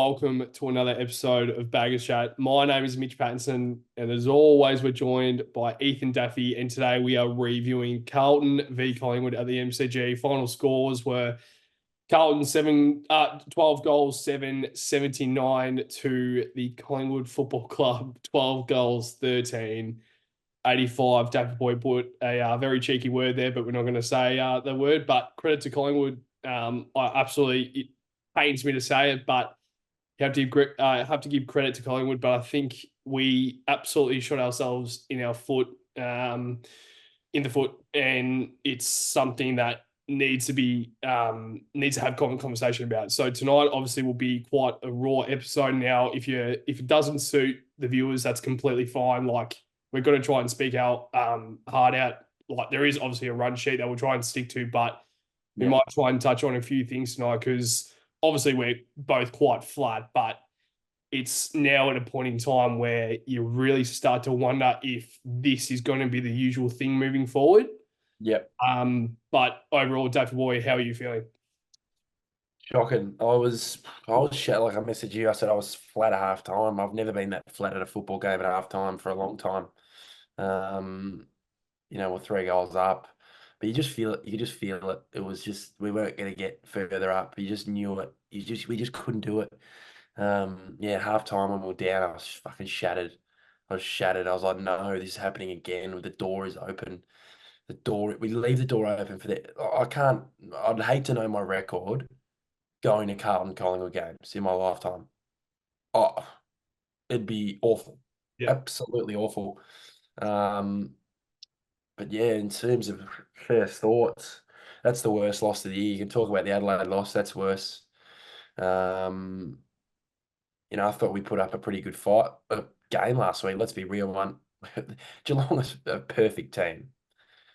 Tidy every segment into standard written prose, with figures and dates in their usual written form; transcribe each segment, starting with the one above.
welcome to another episode of Baggers Chat. My name is Mitch Pattinson, and as always, we're joined by Ethan Daffy, and today we are reviewing Carlton v Collingwood at the MCG. Final scores were Carlton 12 goals, 779 to the Collingwood Football Club, 12 goals, 13, 85. Daffy Boy put a very cheeky word there, but we're not going to say the word, but credit to Collingwood. It pains me to say it, but you have to give credit to Collingwood. But I think we absolutely shot ourselves in our foot, in the foot, and it's something that needs to have common conversation about. So tonight, obviously, will be quite a raw episode. Now, if it doesn't suit the viewers, that's completely fine. Like, we're going to try and speak our heart out. Like, there is obviously a run sheet that we'll try and stick to, but we might try and touch on a few things tonight because obviously we're both quite flat, but it's now at a point in time where you really start to wonder if this is going to be the usual thing moving forward. Yep. But overall, Daffy Boy, how are you feeling? Shocking. I was shat. Like I messaged you. I said I was flat at half time. I've never been that flat at a football game at half time for a long time. We're 3 goals up. But you just feel it. You could just feel it. It was just we weren't going to get further up. You just knew it. We just couldn't do it. Half time when we were down, I was fucking shattered. I was shattered. I was like, no, this is happening again. The door is open. We leave the door open for that. I'd hate to know my record going to Carlton Collingwood games in my lifetime. Oh, it'd be awful. Yeah. Absolutely awful. But yeah, in terms of first thoughts, that's the worst loss of the year. You can talk about the Adelaide loss, that's worse. I thought we put up a pretty good game last week. Let's be real, one. Geelong is a perfect team.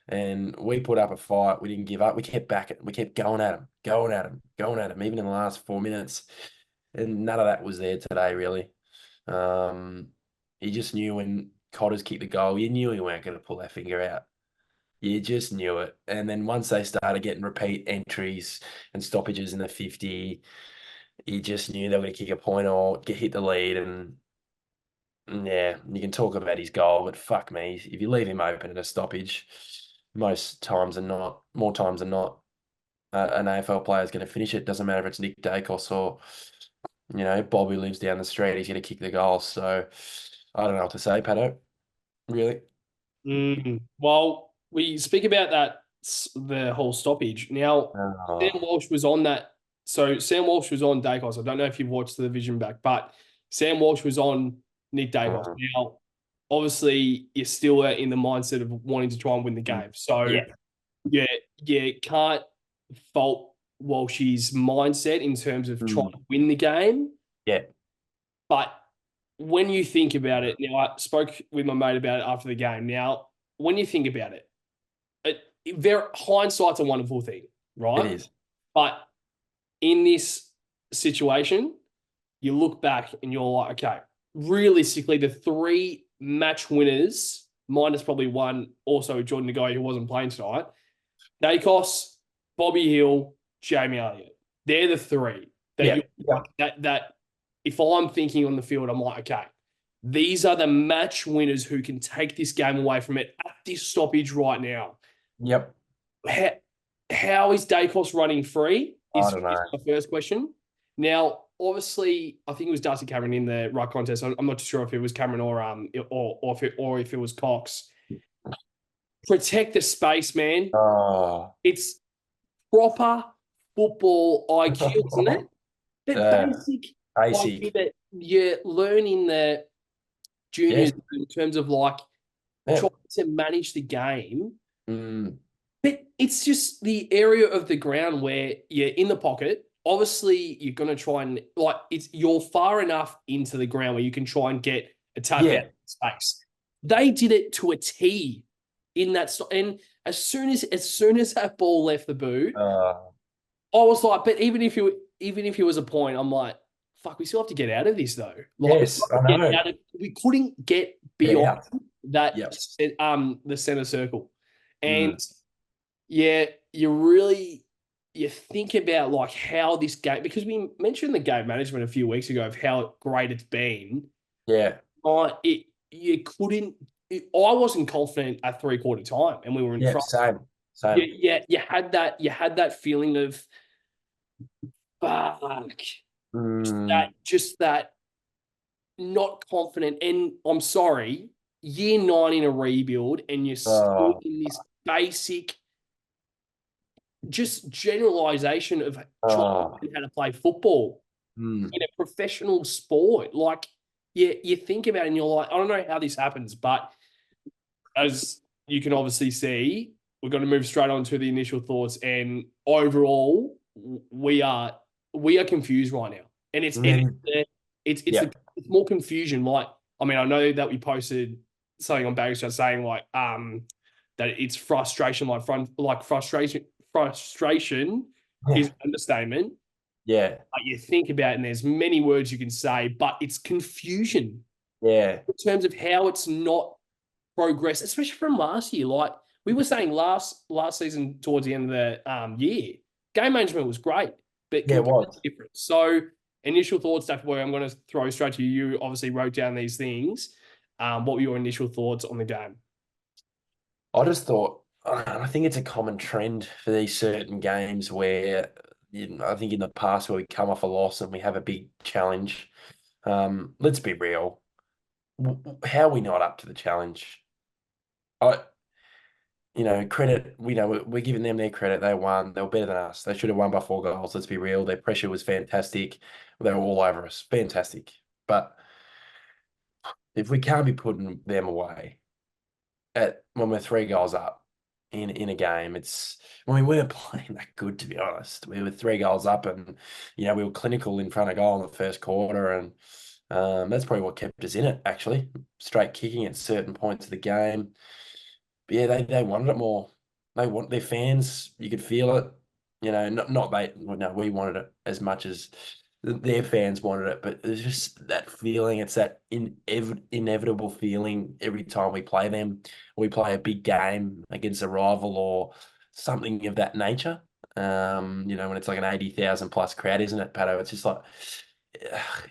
And we put up a fight. We didn't give up. We kept backing. We kept going at them, even in the last 4 minutes. And none of that was there today, really. You just knew when Cotters kicked the goal, you knew he weren't going to pull that finger out. You just knew it. And then once they started getting repeat entries and stoppages in the 50, you just knew they were going to kick a point or hit the lead. And yeah, you can talk about his goal, but fuck me, if you leave him open at a stoppage, more times than not, an AFL player is going to finish it. Doesn't matter if it's Nick Dacos or, Bobby lives down the street, he's going to kick the goal. So I don't know what to say, Patto. Really? Well, we speak about the whole stoppage. Now, Sam Walsh was on that. So Sam Walsh was on Dacos. I don't know if you've watched the vision back, but Sam Walsh was on Nick Dacos. Now, obviously, you're still in the mindset of wanting to try and win the game. So, you can't fault Walsh's mindset in terms of trying to win the game. Yeah. But when you think about it, now I spoke with my mate about it after the game. Now, when you think about it, hindsight's a wonderful thing, right? It is. But in this situation, you look back and you're like, okay, realistically, the three match winners, minus probably one, also Jordan Ngoy, who wasn't playing tonight, Dacos, Bobby Hill, Jamie Elliott. They're the three that if I'm thinking on the field, I'm like, okay, these are the match winners who can take this game away from it at this stoppage right now. Yep. How is Dacos running free? I don't know. Is my first question. Now, obviously, I think it was Darcy Cameron in the ruck contest. I'm not sure if it was Cameron or if it was Cox. Protect the space, man. It's proper football IQ, isn't it? The basic that you learn in the juniors in terms of trying to manage the game. But it's just the area of the ground where you're in the pocket. Obviously, you're going to try and you're far enough into the ground where you can try and get a tap out of space. They did it to a T in that, and as soon as that ball left the boot, I was like, but even if it was a point, I'm like, fuck, we still have to get out of this though. Yes, I know. We couldn't get beyond that. The center circle, and you really you think about like how this game, because we mentioned the game management a few weeks ago of how great it's been. Yeah. It you couldn't. I wasn't confident at 3/4 time, and we were in Yeah. front. Same. Yeah, Same. yeah, you had that feeling of fuck, Mm, just that not confident. And I'm sorry, year 9 in a rebuild, and you're still oh, in this basic, just generalization of trying to oh, learn how to play football mm, in a professional sport. Like, you think about it and you're like, I don't know how this happens, but as you can obviously see, we're going to move straight on to the initial thoughts. And overall, we are confused right now, and mm, yeah, it's more confusion. Like, I mean, I know that we posted something on Baggage Chat saying like that it's frustration, like frustration is yeah, an understatement. yeah, Like, you think about it, and there's many words you can say, but it's confusion yeah, in terms of how it's not progress, especially from last year. Like we were saying last season towards the end of the year, game management was great, but yeah, it completely was. different. So initial thoughts, Daft Boy, I'm going to throw straight to you. You obviously wrote down these things. What were your initial thoughts on the game? I just thought, I think it's a common trend for these certain games where, I think in the past where we come off a loss and we have a big challenge. Let's be real. How are we not up to the challenge? I, credit, we're giving them their credit. They won. They were better than us. They should have won by 4 goals. Let's be real. Their pressure was fantastic. They were all over us. Fantastic. But if we can't be putting them away when we're 3 goals up in a game, it's when we weren't playing that good, to be honest. We were 3 goals up, and we were clinical in front of goal in the first quarter, and that's probably what kept us in it. Actually, straight kicking at certain points of the game. But yeah, they wanted it more. They want their fans. You could feel it. Not they. Well, no, we wanted it as much as their fans wanted it. But there's just that feeling. It's that inevitable feeling every time we play them. We play a big game against a rival or something of that nature. When it's like an 80,000 plus crowd, isn't it, Patto?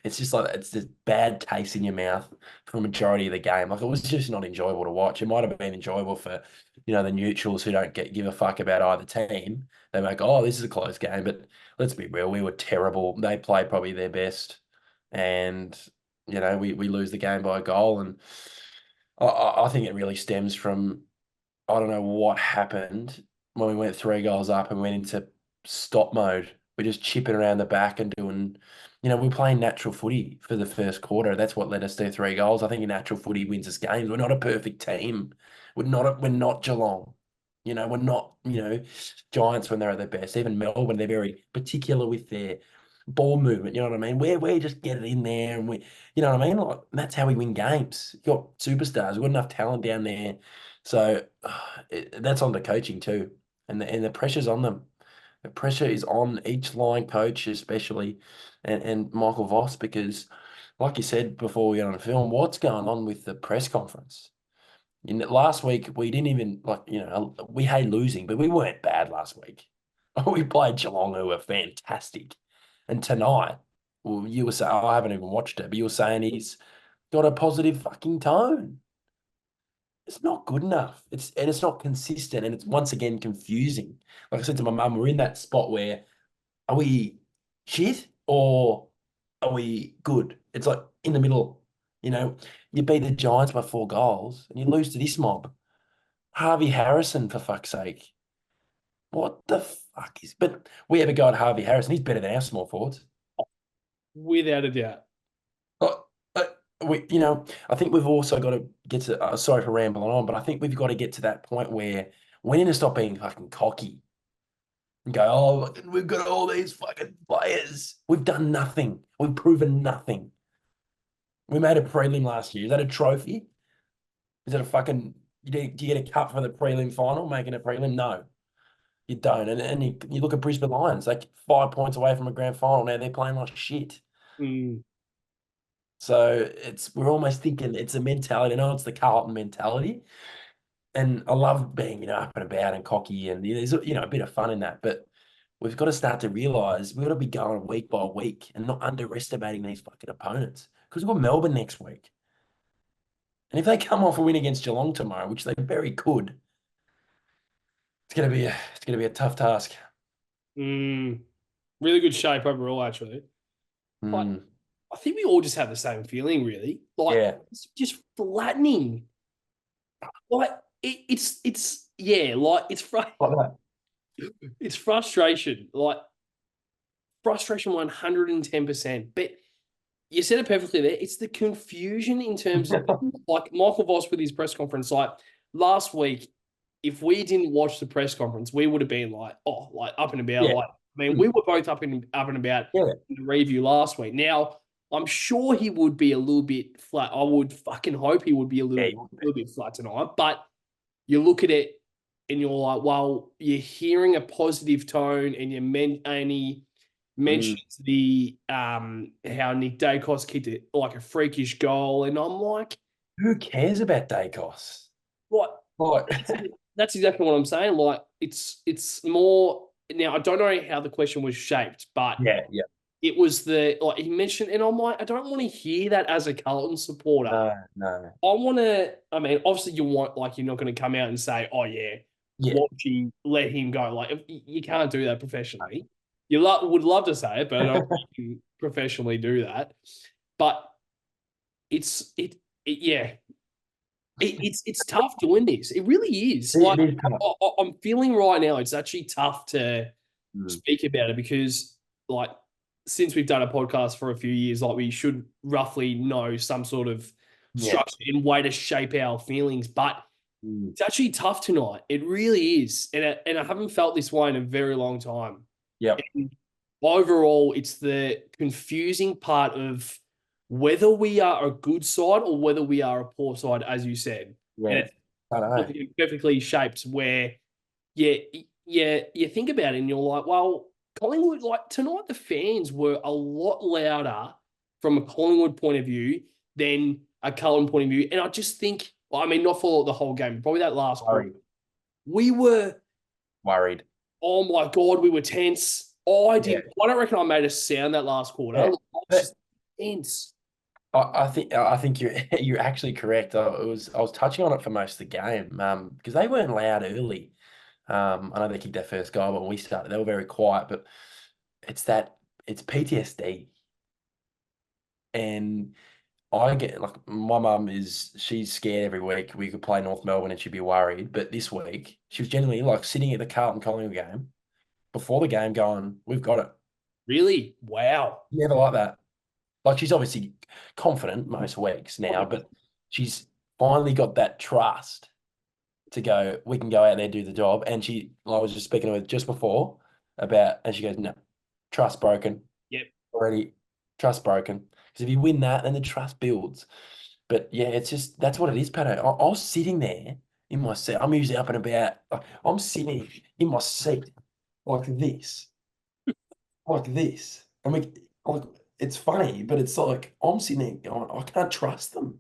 It's this bad taste in your mouth for a majority of the game. Like, it was just not enjoyable to watch. It might have been enjoyable for, the neutrals who don't give a fuck about either team. They're like, oh, this is a close game. But let's be real, we were terrible. They played probably their best. And, we lose the game by a goal. And I think it really stems from, I don't know what happened when we went 3 goals up and went into stop mode. We're just chipping around the back and doing, we're playing natural footy for the first quarter. That's what led us to 3 goals. I think natural footy wins us games. We're not a perfect team. We're not Geelong. We're not, Giants when they're at their best. Even Melbourne, they're very particular with their ball movement. You know what I mean? We just get it in there, and you know what I mean? Like, that's how we win games. You got superstars. We've got enough talent down there. So that's on the coaching too, and the pressure's on them. The pressure is on each line coach, especially, and Michael Voss, because, like you said before we got on the film, what's going on with the press conference? Last week we didn't even we hate losing, but we weren't bad last week. We played Geelong, who were fantastic, and tonight, well, you were saying, I haven't even watched it, but you were saying he's got a positive fucking tone. It's not good enough. It's not consistent, and it's once again confusing. Like I said to my mum, we're in that spot where, are we shit or are we good? It's like in the middle. You beat the Giants by 4 goals and you lose to this mob. Harvey Harrison, for fuck's sake. What the fuck is? But we have a guy at Harvey Harrison. He's better than our small forwards. Without a doubt. But, I think we've also got to get to. Sorry for rambling on, but I think we've got to get to that point where we need to stop being fucking cocky and go, oh, look, we've got all these fucking players. We've done nothing. We've proven nothing. We made a prelim last year. Is that a trophy? Is that a fucking? Do you get a cup for the prelim final? Making a prelim? No, you don't. And you look at Brisbane Lions, like 5 points away from a grand final. Now they're playing like shit. Mm. So we're almost thinking it's a mentality. I know it's the Carlton mentality, and I love being up and about and cocky, and there's a bit of fun in that. But we've got to start to realise we've got to be going week by week and not underestimating these fucking opponents. Because we've got Melbourne next week. And if they come off a win against Geelong tomorrow, which they very could, it's gonna be a tough task. Mm, really good shape overall, actually. But Mm, I think we all just have the same feeling, really. Like yeah. it's just flattening. Like it's yeah, like Like that. it's frustration. Like frustration 110%. But you said it perfectly there. It's the confusion in terms of like Michael Voss with his press conference. Like last week, if we didn't watch the press conference, we would have been like, oh, like up and about. Yeah. Like, I mean, Mm, we were both up and about yeah. in the review last week. Now, I'm sure he would be a little bit flat. I would fucking hope he would be a Yeah. little bit flat tonight. But you look at it and you're like, well, you're hearing a positive tone, and he Mm. mentions the how Nick Dacos kicked it like a freakish goal, and I'm like, Who cares about Dacos? what? Like, That's exactly what I'm saying. Like it's more now. I don't know how the question was shaped, but yeah, yeah. it was the like he mentioned, and I'm like, I don't want to hear that as a Carlton supporter. No, no. I want to. I mean, obviously, you want like you're not going to come out and say, "Oh yeah, Yeah. watching, let him go." Like you can't do that professionally. Would love to say it, but I don't think you can professionally do that. But it's yeah, it's tough doing this. It really is. It Like is tough. I'm feeling right now, it's actually tough to Mm. speak about it because like since we've done a podcast for a few years, like we should roughly know some sort of Yeah. structure and way to shape our feelings. But Mm. it's actually tough tonight. It really is, and I haven't felt this way in a very long time. Yep. And overall, it's the confusing part of whether we are a good side or whether we are a poor side, as you said. And Yeah. it's I know. perfectly shaped where, yeah, yeah, you think about it and you're like, well, Collingwood, like tonight, the fans were a lot louder from a Collingwood point of view than a Carlton point of view. And I just think, well, I mean, not for the whole game, probably that last quarter, Worried. we were, Worried. oh my God, we were tense. I Yeah. did. I don't reckon I made a sound that last quarter. I Yeah. was But just tense. I think you're actually correct. I was touching on it for most of the game, because they weren't loud early. I know they kicked their first goal, but when we started, they were very quiet. But it's PTSD, and I get like my mum she's scared every week we could play North Melbourne and she'd be worried. But this week she was genuinely like sitting at the Carlton Collingwood game before the game, going, "We've got it." Really? Wow. Never like that. Like she's obviously confident most weeks now, but she's finally got that trust to go, we can go out there, do the job. And I was just speaking to her just before and she goes, no, trust broken. Yep. Already, trust broken. Because if you win that, then the trust builds. But yeah, it's just, that's what it is, Patto. I was sitting there in my seat. I'm usually up and about. I'm sitting in my seat like this, like this. And like, it's funny, but it's like, I'm sitting there going, I can't trust them.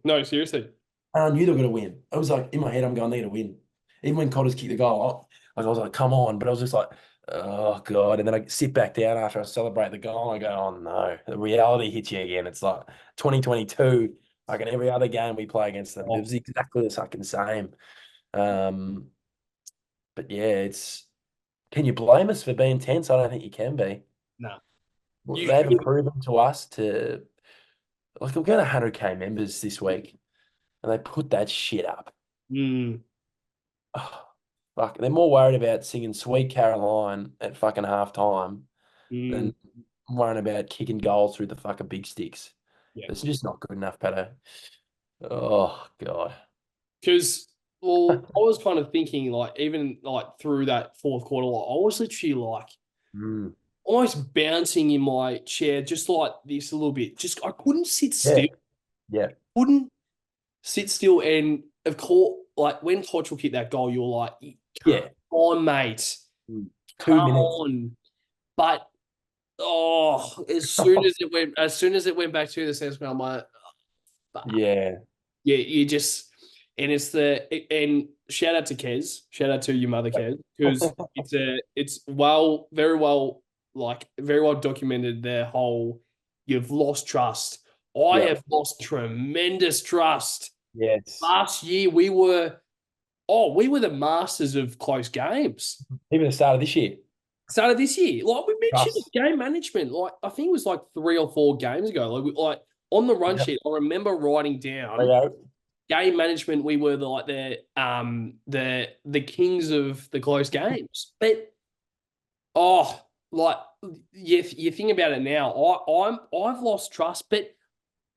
No, seriously. And I knew they were going to win. I was like, in my head, I'm going, they're going to win. Even when Cotters kicked the goal, I was like, come on. But I was just like, oh, God. And then I sit back down after I celebrate the goal. And I go, oh, no. The reality hits you again. It's like 2022, like in every other game we play against them. It Oh, was exactly the fucking same. Um, but yeah, can you blame us for being tense? I don't think you can be. no. Well, You they've should. proven to us like, we've got 100K members this week, and they put that shit up. Mm, Oh, fuck, they're more worried about singing Sweet Caroline at fucking halftime than mm, worrying about kicking goals through the fucking big sticks. yeah. It's just not good enough, Pato. Oh, God. Because, well, I was kind of thinking, like, even like through that fourth quarter, like, I was literally like Mm. almost bouncing in my chair, just like this a little bit. Just, I couldn't sit Yeah, still, yeah, couldn't sit still. And of course, like, when Cottrell kicked that goal, you're like, come yeah. on, mate. Mm. Come 2 minutes. on. But, oh, as soon as it went back to the sense, I'm like, fuck. Yeah, Yeah, you just and and shout out to Kez, shout out to your mother Kez, because it's very well documented their whole you've lost trust. I Yeah. have lost tremendous trust. Yes. Last year we were the masters of close games. Even the start of this year. Started this year, like we mentioned, Trust. game management. Like I think it was like 3 or 4 games ago. Like on the run Yep. sheet, I remember writing There down you go. game management. We were the kings of the close games. But oh, like you think about it now. I've lost trust. But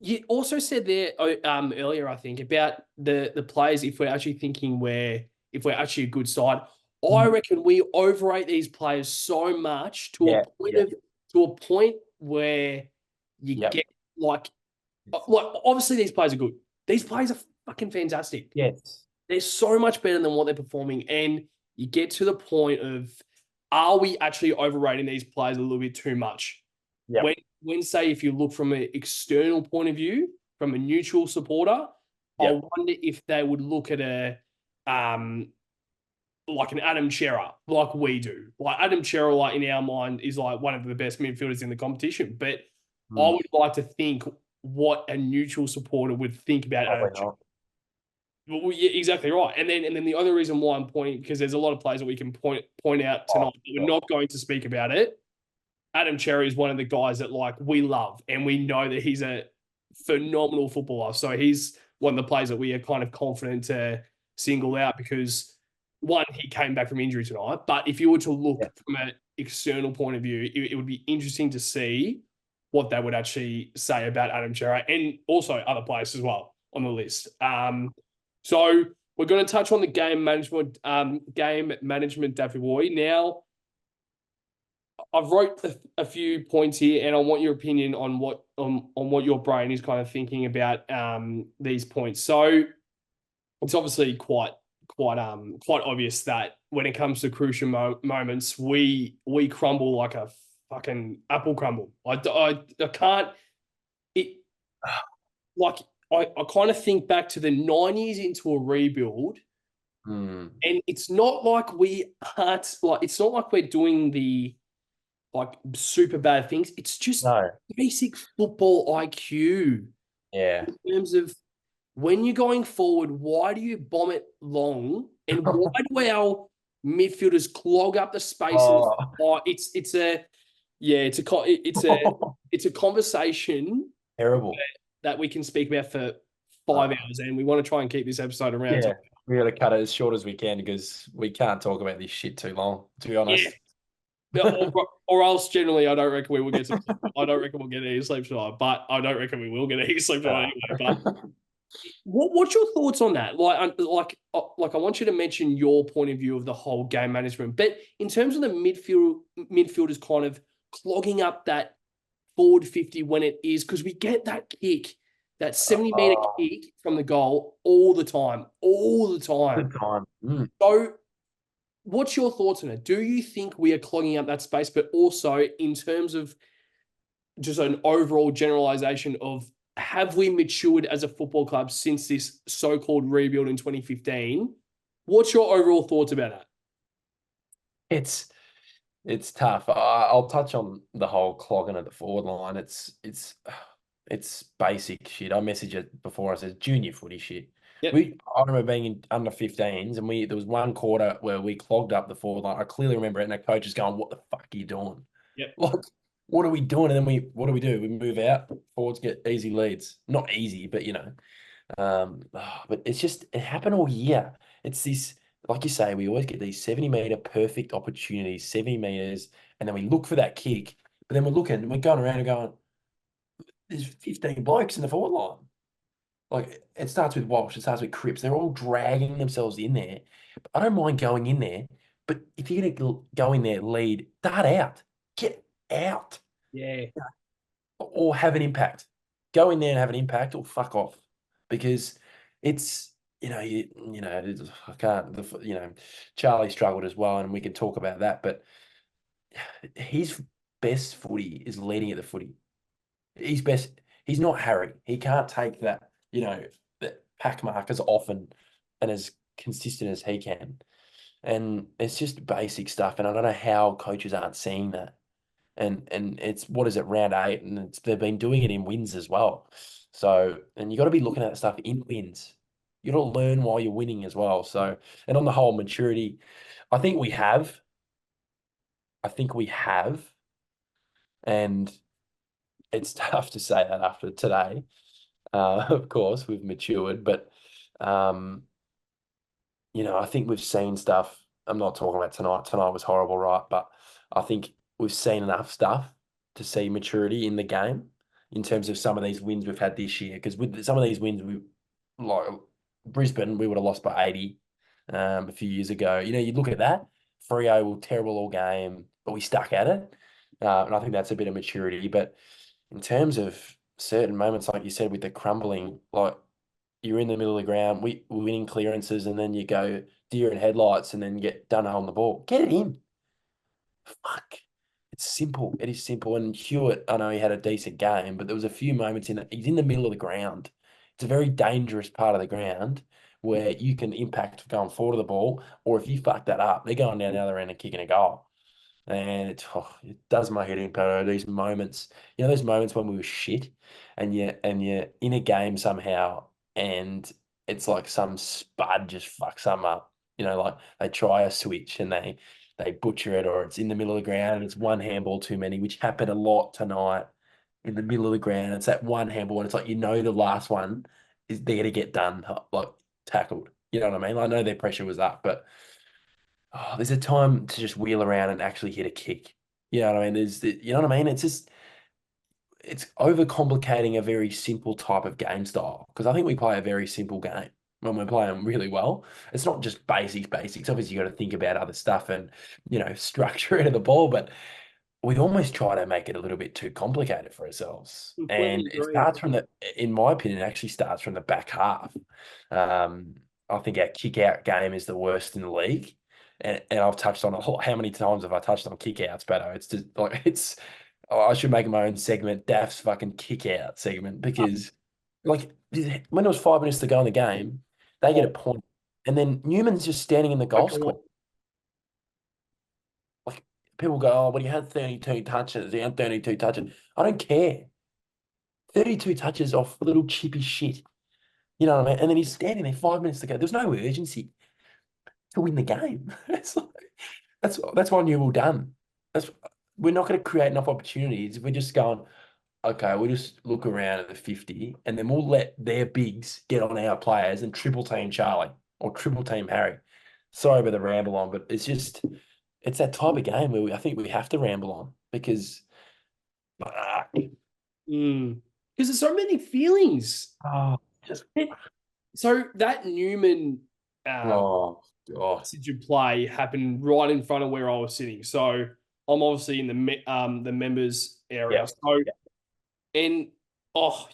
you also said there earlier, I think, about the players. If we're actually thinking if we're actually a good side, I reckon we overrate these players so much Yeah. Yeah. to a point where you Yep. get like obviously these players are good. These players are fucking fantastic. Yes. They're so much better than what they're performing, and you get to the point of, are we actually overrating these players a little bit too much? Yep. When say if you look from an external point of view, from a neutral supporter, I Yep. wonder if they would look at like an Adam Shearer, like we do. Like Adam Shearer, like in our mind, is like one of the best midfielders in the competition. But I would like to think what a neutral supporter would think about Adam Probably Shearer. not. Well, yeah, exactly right. And then the other reason why I'm pointing, because there's a lot of players that we can point out tonight, but we're not going to speak about it. Adam Cherry is one of the guys that like we love, and we know that he's a phenomenal footballer. So he's one of the players that we are kind of confident to single out because one, he came back from injury tonight. But if you were to look from an external point of view, it would be interesting to see what they would actually say about Adam Cherry and also other players as well on the list. So we're going to touch on the game management, Daffy Boy. Now, I've wrote a few points here, and I want your opinion on what your brain is kind of thinking about these points. So it's obviously quite obvious that when it comes to crucial moments, we crumble like a fucking apple crumble. I can't it like I kind of think back to the 9 years into a rebuild, and it's not like it's not like we're doing the like super bad things. It's just basic football IQ. Yeah. In terms of when you're going forward, why do you bomb it long? And why do our midfielders clog up the space? It's a conversation Terrible. that we can speak about for 5 hours, and we want to try and keep this episode around. Yeah. We got to cut it as short as we can because we can't talk about this shit too long, to be honest. Or else generally I don't reckon we will get I don't reckon we'll get any sleep tonight, but I don't reckon we will get any sleep tonight anyway. But what's your thoughts on that? Like I want you to mention your point of view of the whole game management, but in terms of the midfielders kind of clogging up that forward 50 when it is, because we get that kick, that 70-meter kick from the goal all the time. So what's your thoughts on it? Do you think we are clogging up that space, but also in terms of just an overall generalization of have we matured as a football club since this so-called rebuild in 2015? What's your overall thoughts about that? It's tough. I'll touch on the whole clogging at the forward line. It's basic shit. I messaged it before. I said junior footy shit. Yep. I remember being in under 15s, and there was one quarter where we clogged up the forward line. I clearly remember it, and the coach is going, "What the fuck are you doing? Yep. Like, what are we doing?" And then what do? We move out. Forwards get easy leads. Not easy, but but it happened all year. It's this, like you say, we always get these 70-meter perfect opportunities, 70 meters, and then we look for that kick. But then we're going around and going, there's 15 blokes in the forward line. Like, it starts with Walsh, it starts with Cripps. They're all dragging themselves in there. I don't mind going in there, but if you're going to go in there, lead, dart out. Get out. Yeah. Or have an impact. Go in there and have an impact, or fuck off. Because it's, I can't, Charlie struggled as well, and we can talk about that, but his best footy is leading at the footy. He's not Harry. He can't take that, that pack markers off and and as consistent as he can. And it's just basic stuff. And I don't know how coaches aren't seeing that. And it's, what is it, round 8, and they've been doing it in wins as well. So, and you got to be looking at that stuff in wins. You got to learn while you're winning as well. So, and on the whole, maturity, I think we have. I think we have, and it's tough to say that after today. Of course, we've matured, but um, I think we've seen stuff. I'm not talking about tonight. Tonight was horrible, right? But I think we've seen enough stuff to see maturity in the game in terms of some of these wins we've had this year. Because with some of these wins, like Brisbane, we would have lost by 80 a few years ago. You look at that, Freo were terrible all game, but we stuck at it. And I think that's a bit of maturity. But in terms of certain moments, like you said, with the crumbling, like you're in the middle of the ground, we're winning clearances, and then you go deer in headlights and then get done on the ball. Get it in. Fuck. It's simple. It is simple. And Hewitt, I know he had a decent game, but there was a few moments in that he's in the middle of the ground. It's a very dangerous part of the ground where you can impact going forward of the ball, or if you fuck that up, they're going down the other end and kicking a goal. And it does my head in, Patto. These moments, those moments when we were shit, and you're in a game somehow, and it's like some spud just fucks some up. Like they try a switch and they butcher it, or it's in the middle of the ground and it's one handball too many, which happened a lot tonight. In the middle of the ground, it's that one handball, and it's like the last one is there to get done, like tackled. You know what I mean? I know their pressure was up, but there's a time to just wheel around and actually hit a kick. You know what I mean? You know what I mean? It's overcomplicating a very simple type of game style, because I think we play a very simple game when we're playing really well. It's not just basics. Obviously, you got to think about other stuff and, structure into the ball, but we almost try to make it a little bit too complicated for ourselves. And Completely it agree. starts in my opinion, it actually starts from the back half. I think our kick out game is the worst in the league. And I've touched on how many times have I touched on kick outs, Beto? It's just like, I should make my own segment, Daft's fucking kick out segment, because like when it was 5 minutes to go in the game, they get a Oh, point, and then Newman's just standing in the goal okay. square. Like people go, oh, but he had 32 touches. He had 32 touches. I don't care. 32 touches off a little chippy shit. You know what I mean? And then he's standing there 5 minutes to go. There's no urgency to win the game. It's like, that's why Newell done. That's We're not going to create enough opportunities. We're just going, okay, we'll just look around at the 50, and then we'll let their bigs get on our players and triple team Charlie or triple team Harry. Sorry about the ramble on, but it's that type of game where I think we have to ramble on, because Because there's so many feelings. oh, just So that Newman oh god, passage of play happened right in front of where I was sitting. So I'm obviously in the members area. yeah, So yeah. and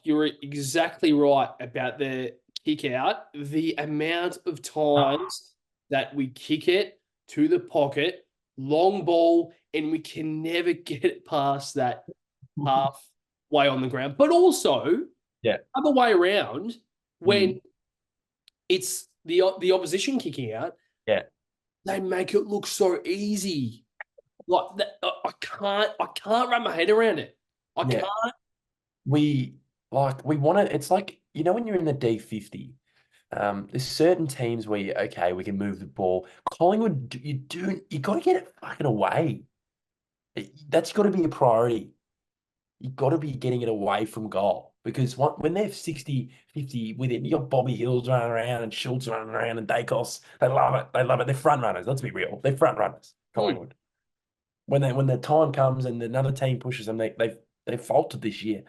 you're exactly right about the kick out. The amount of times that we kick it to the pocket, long ball, and we can never get it past that halfway on the ground. But also, Yeah. other way around, Mm, when it's the opposition kicking out, yeah. they make it look so easy. Like that, I can't wrap my head around it. I Yeah. can't. We want to, it's like, when you're in the D50, there's certain teams where okay, we can move the ball. Collingwood, you got to get it fucking away. That's got to be a priority. You got to be getting it away from goal, because when they're 60, 50 with it, you got Bobby Hills running around and Schultz running around and Dacos. They love it. They love it. They're front runners. Let's be real. They're front runners, Hmm. Collingwood. When the time comes and another team pushes them, they've faltered this year.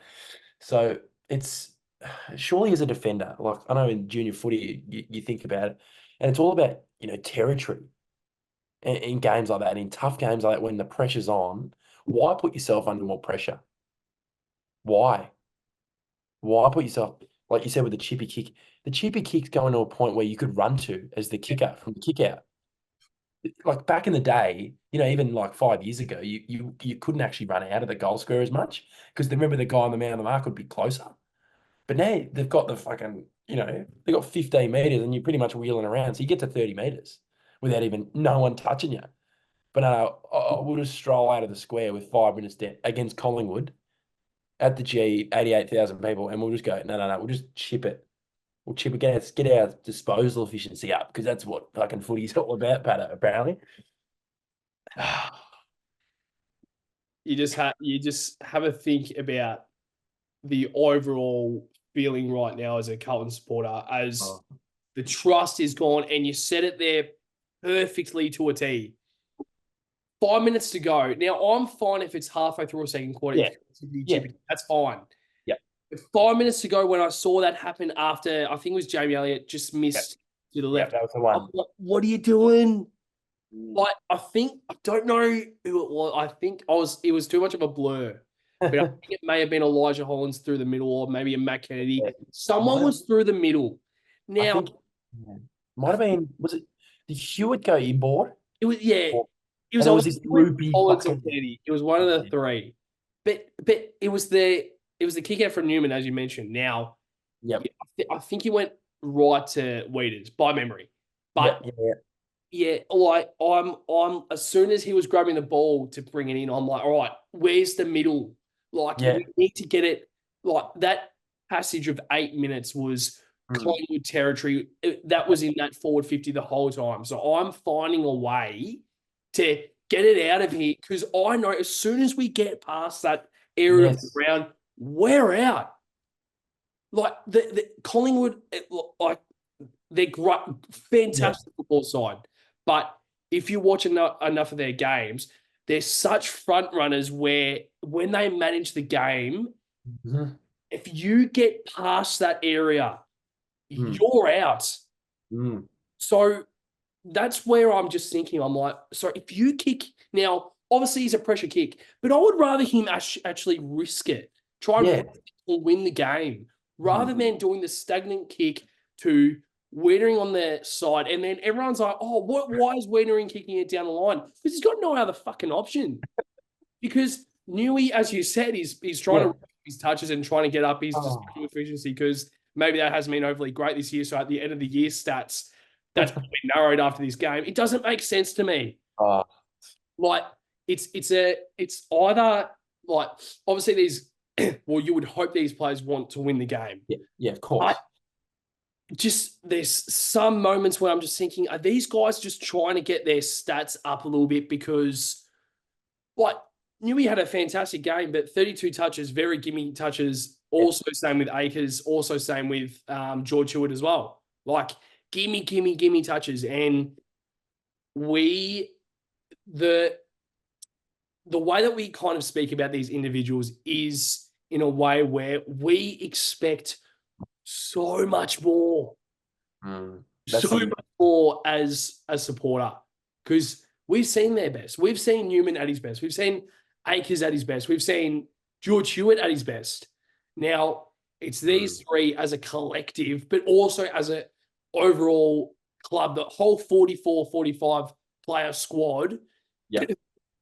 So it's surely, as a defender, like I know in junior footy, you think about it, and it's all about, territory in games like that, in tough games like that, when the pressure's on. Why put yourself under more pressure? Why? Why put yourself, like you said, with the chippy kick? The chippy kick's going to a point where you could run to as the kicker from the kick out. Like back in the day, even like 5 years ago, you couldn't actually run out of the goal square as much, because remember, the guy on the man of the mark would be closer. But now they've got the fucking, they've got 15 meters and you're pretty much wheeling around. So you get to 30 meters without even no one touching you. But no, we'll just stroll out of the square with 5 minutes against Collingwood at the G, 88,000 people, and we'll just go, no, we'll just chip it. We'll chip it, get our disposal efficiency up, because that's what fucking footy's all about, Patto, apparently. You just have a think about the overall feeling right now as a Carlton supporter, as the trust is gone, and you said it there perfectly to a T. 5 minutes to go. Now, I'm fine if it's halfway through a second quarter. Yeah. That's fine. Yeah. 5 minutes to go, when I saw that happen after, I think it was Jamie Elliott just missed to the left. That was the one. Like, what are you doing? Like, I don't know who it was. I think it was too much of a blur. But I think it may have been Elijah Hollins through the middle, or maybe a Matt Kennedy. Yeah. Someone was through the middle. Now, might have been, did Hewitt go inboard? It was, yeah. It was this loopy fucking... It was one of the three. But it was the kick out from Newman, as you mentioned. Now, I think he went right to Weeders by memory. But like I'm as soon as he was grabbing the ball to bring it in, I'm like, all right, where's the middle? Like, we need to get it. Like, that passage of 8 minutes was Collingwood territory. That was in that forward 50 the whole time. So I'm finding a way to get it out of here, because I know as soon as we get past that area of the ground, we're out. Like, the Collingwood, like, they're great, fantastic football side. But if you watch enough of their games, they're such front runners where when they manage the game, if you get past that area, you're out. So that's where I'm just thinking, I'm like, so if you kick, now, obviously he's a pressure kick, but I would rather him actually risk it, try and win the game, rather than doing the stagnant kick to Wiedering on the side, and then everyone's like, oh, why is Wiedering kicking it down the line? Because he's got no other fucking option. Because Newey, as you said, he's trying to rack his touches and trying to get up his efficiency, because maybe that hasn't been overly great this year. So at the end of the year stats, that's been narrowed after this game. It doesn't make sense to me. Like, it's either, like, obviously these, well, you would hope these players want to win the game. Yeah, of course. Just, there's some moments where I'm just thinking, are these guys just trying to get their stats up a little bit? Because, like, Newey had a fantastic game, but 32 touches, very gimme touches. Also same with Akers, also same with George Hewitt as well. Like, gimme touches. And the way that we kind of speak about these individuals is in a way where we expect so much more. So much more as a supporter, because we've seen their best. We've seen Newman at his best. We've seen Akers at his best. We've seen George Hewitt at his best. Now, it's these three as a collective, but also as an overall club, the whole 44, 45 player squad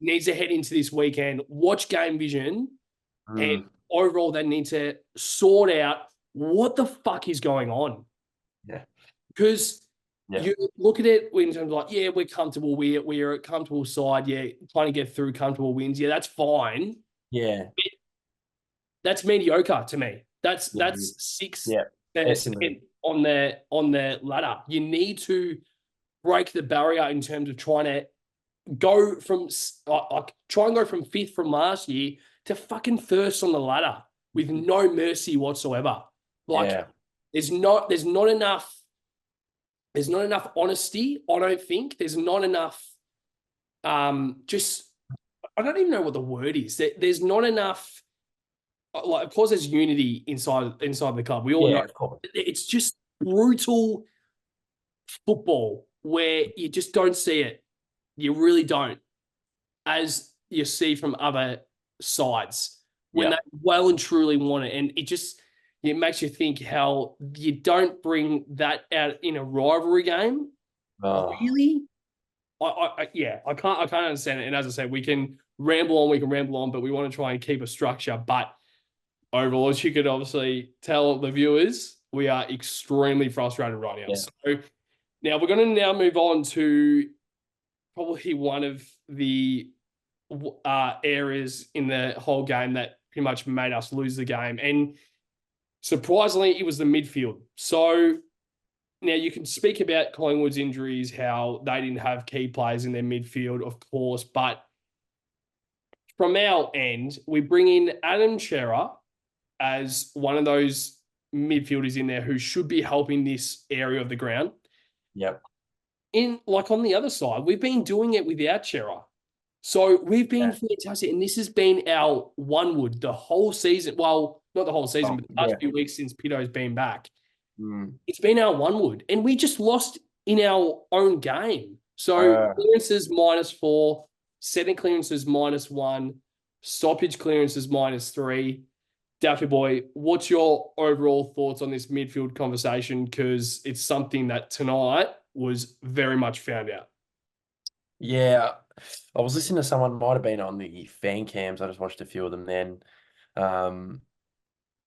needs to head into this weekend, watch game vision, and overall they need to sort out what the fuck is going on. Because you look at it in terms of, like, we're comfortable. We're a comfortable side. Trying to get through comfortable wins. That's fine. That's mediocre to me. That's 6 on the ladder. You need to break the barrier in terms of trying to go from fifth from last year to fucking first on the ladder with no mercy whatsoever. Like, there's not enough honesty. I don't think there's not enough. I don't even know what the word is. There's not enough. Like, of course, there's unity inside the club. We all know. It's just brutal football where you just don't see it. You really don't, as you see from other sides when they well and truly want it, and it makes you think how you don't bring that out in a rivalry game. Really? I can't understand it. And as I said, we can ramble on, but we want to try and keep a structure. But overall, as you could obviously tell the viewers, we are extremely frustrated right now. Yeah. So now we're going to now move on to probably one of the areas in the whole game that pretty much made us lose the game. And surprisingly, it was the midfield. So now you can speak about Collingwood's injuries, how they didn't have key players in their midfield, of course, but from our end, we bring in Adam Shearer as one of those midfielders in there who should be helping this area of the ground. Yep. In like on the other side, we've been doing it without Shearer. So we've been fantastic, and this has been our one wood the whole season. Well, not the whole season, but the last few weeks since Pitto's been back. It's been our one wood, and we just lost in our own game. So clearances -4, setting clearances -1, stoppage clearances -3. Daffy boy, what's your overall thoughts on this midfield conversation? Because it's something that tonight was very much found out. Yeah, I was listening to someone, might have been on the fan cams. I just watched a few of them then.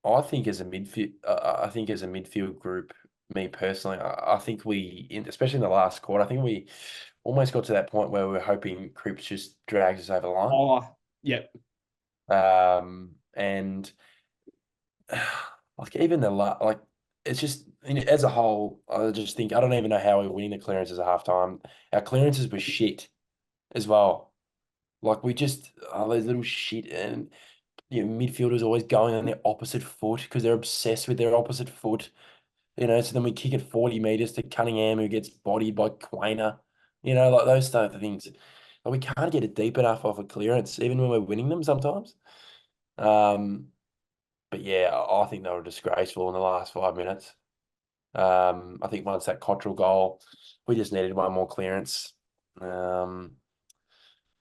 I think as a midfield group, me personally, I think especially in the last quarter, I think we almost got to that point where we were hoping Cripps just drags us over the line. Oh, yep. And like even like it's just as a whole, I just think I don't even know how we were winning the clearances at halftime. Our clearances were shit as well. Like we just those little shit, and midfielders always going on their opposite foot because they're obsessed with their opposite foot. So then we kick it 40 meters to Cunningham, who gets bodied by Quainer. Like those type of things. Like we can't get it deep enough off a clearance, even when we're winning them sometimes. But yeah, I think they were disgraceful in the last 5 minutes. I think once that Cottrell goal, we just needed one more clearance. And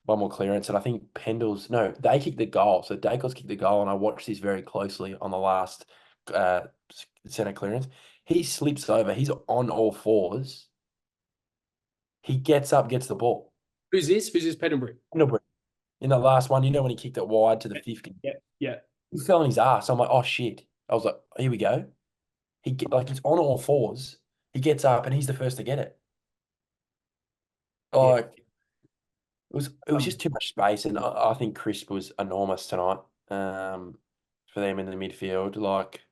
I think they kicked the goal. So Dacos kicked the goal, and I watched this very closely on the last centre clearance. He slips over. He's on all fours. He gets up, gets the ball. Who's this? Who's this? Pettenbury. In the last one, when he kicked it wide to the 50. Yeah. He fell on his ass. I'm like, oh shit. I was like, here we go. He's on all fours. He gets up, and he's the first to get it. Like it was just too much space, and I think Crisp was enormous tonight. For them in the midfield, like.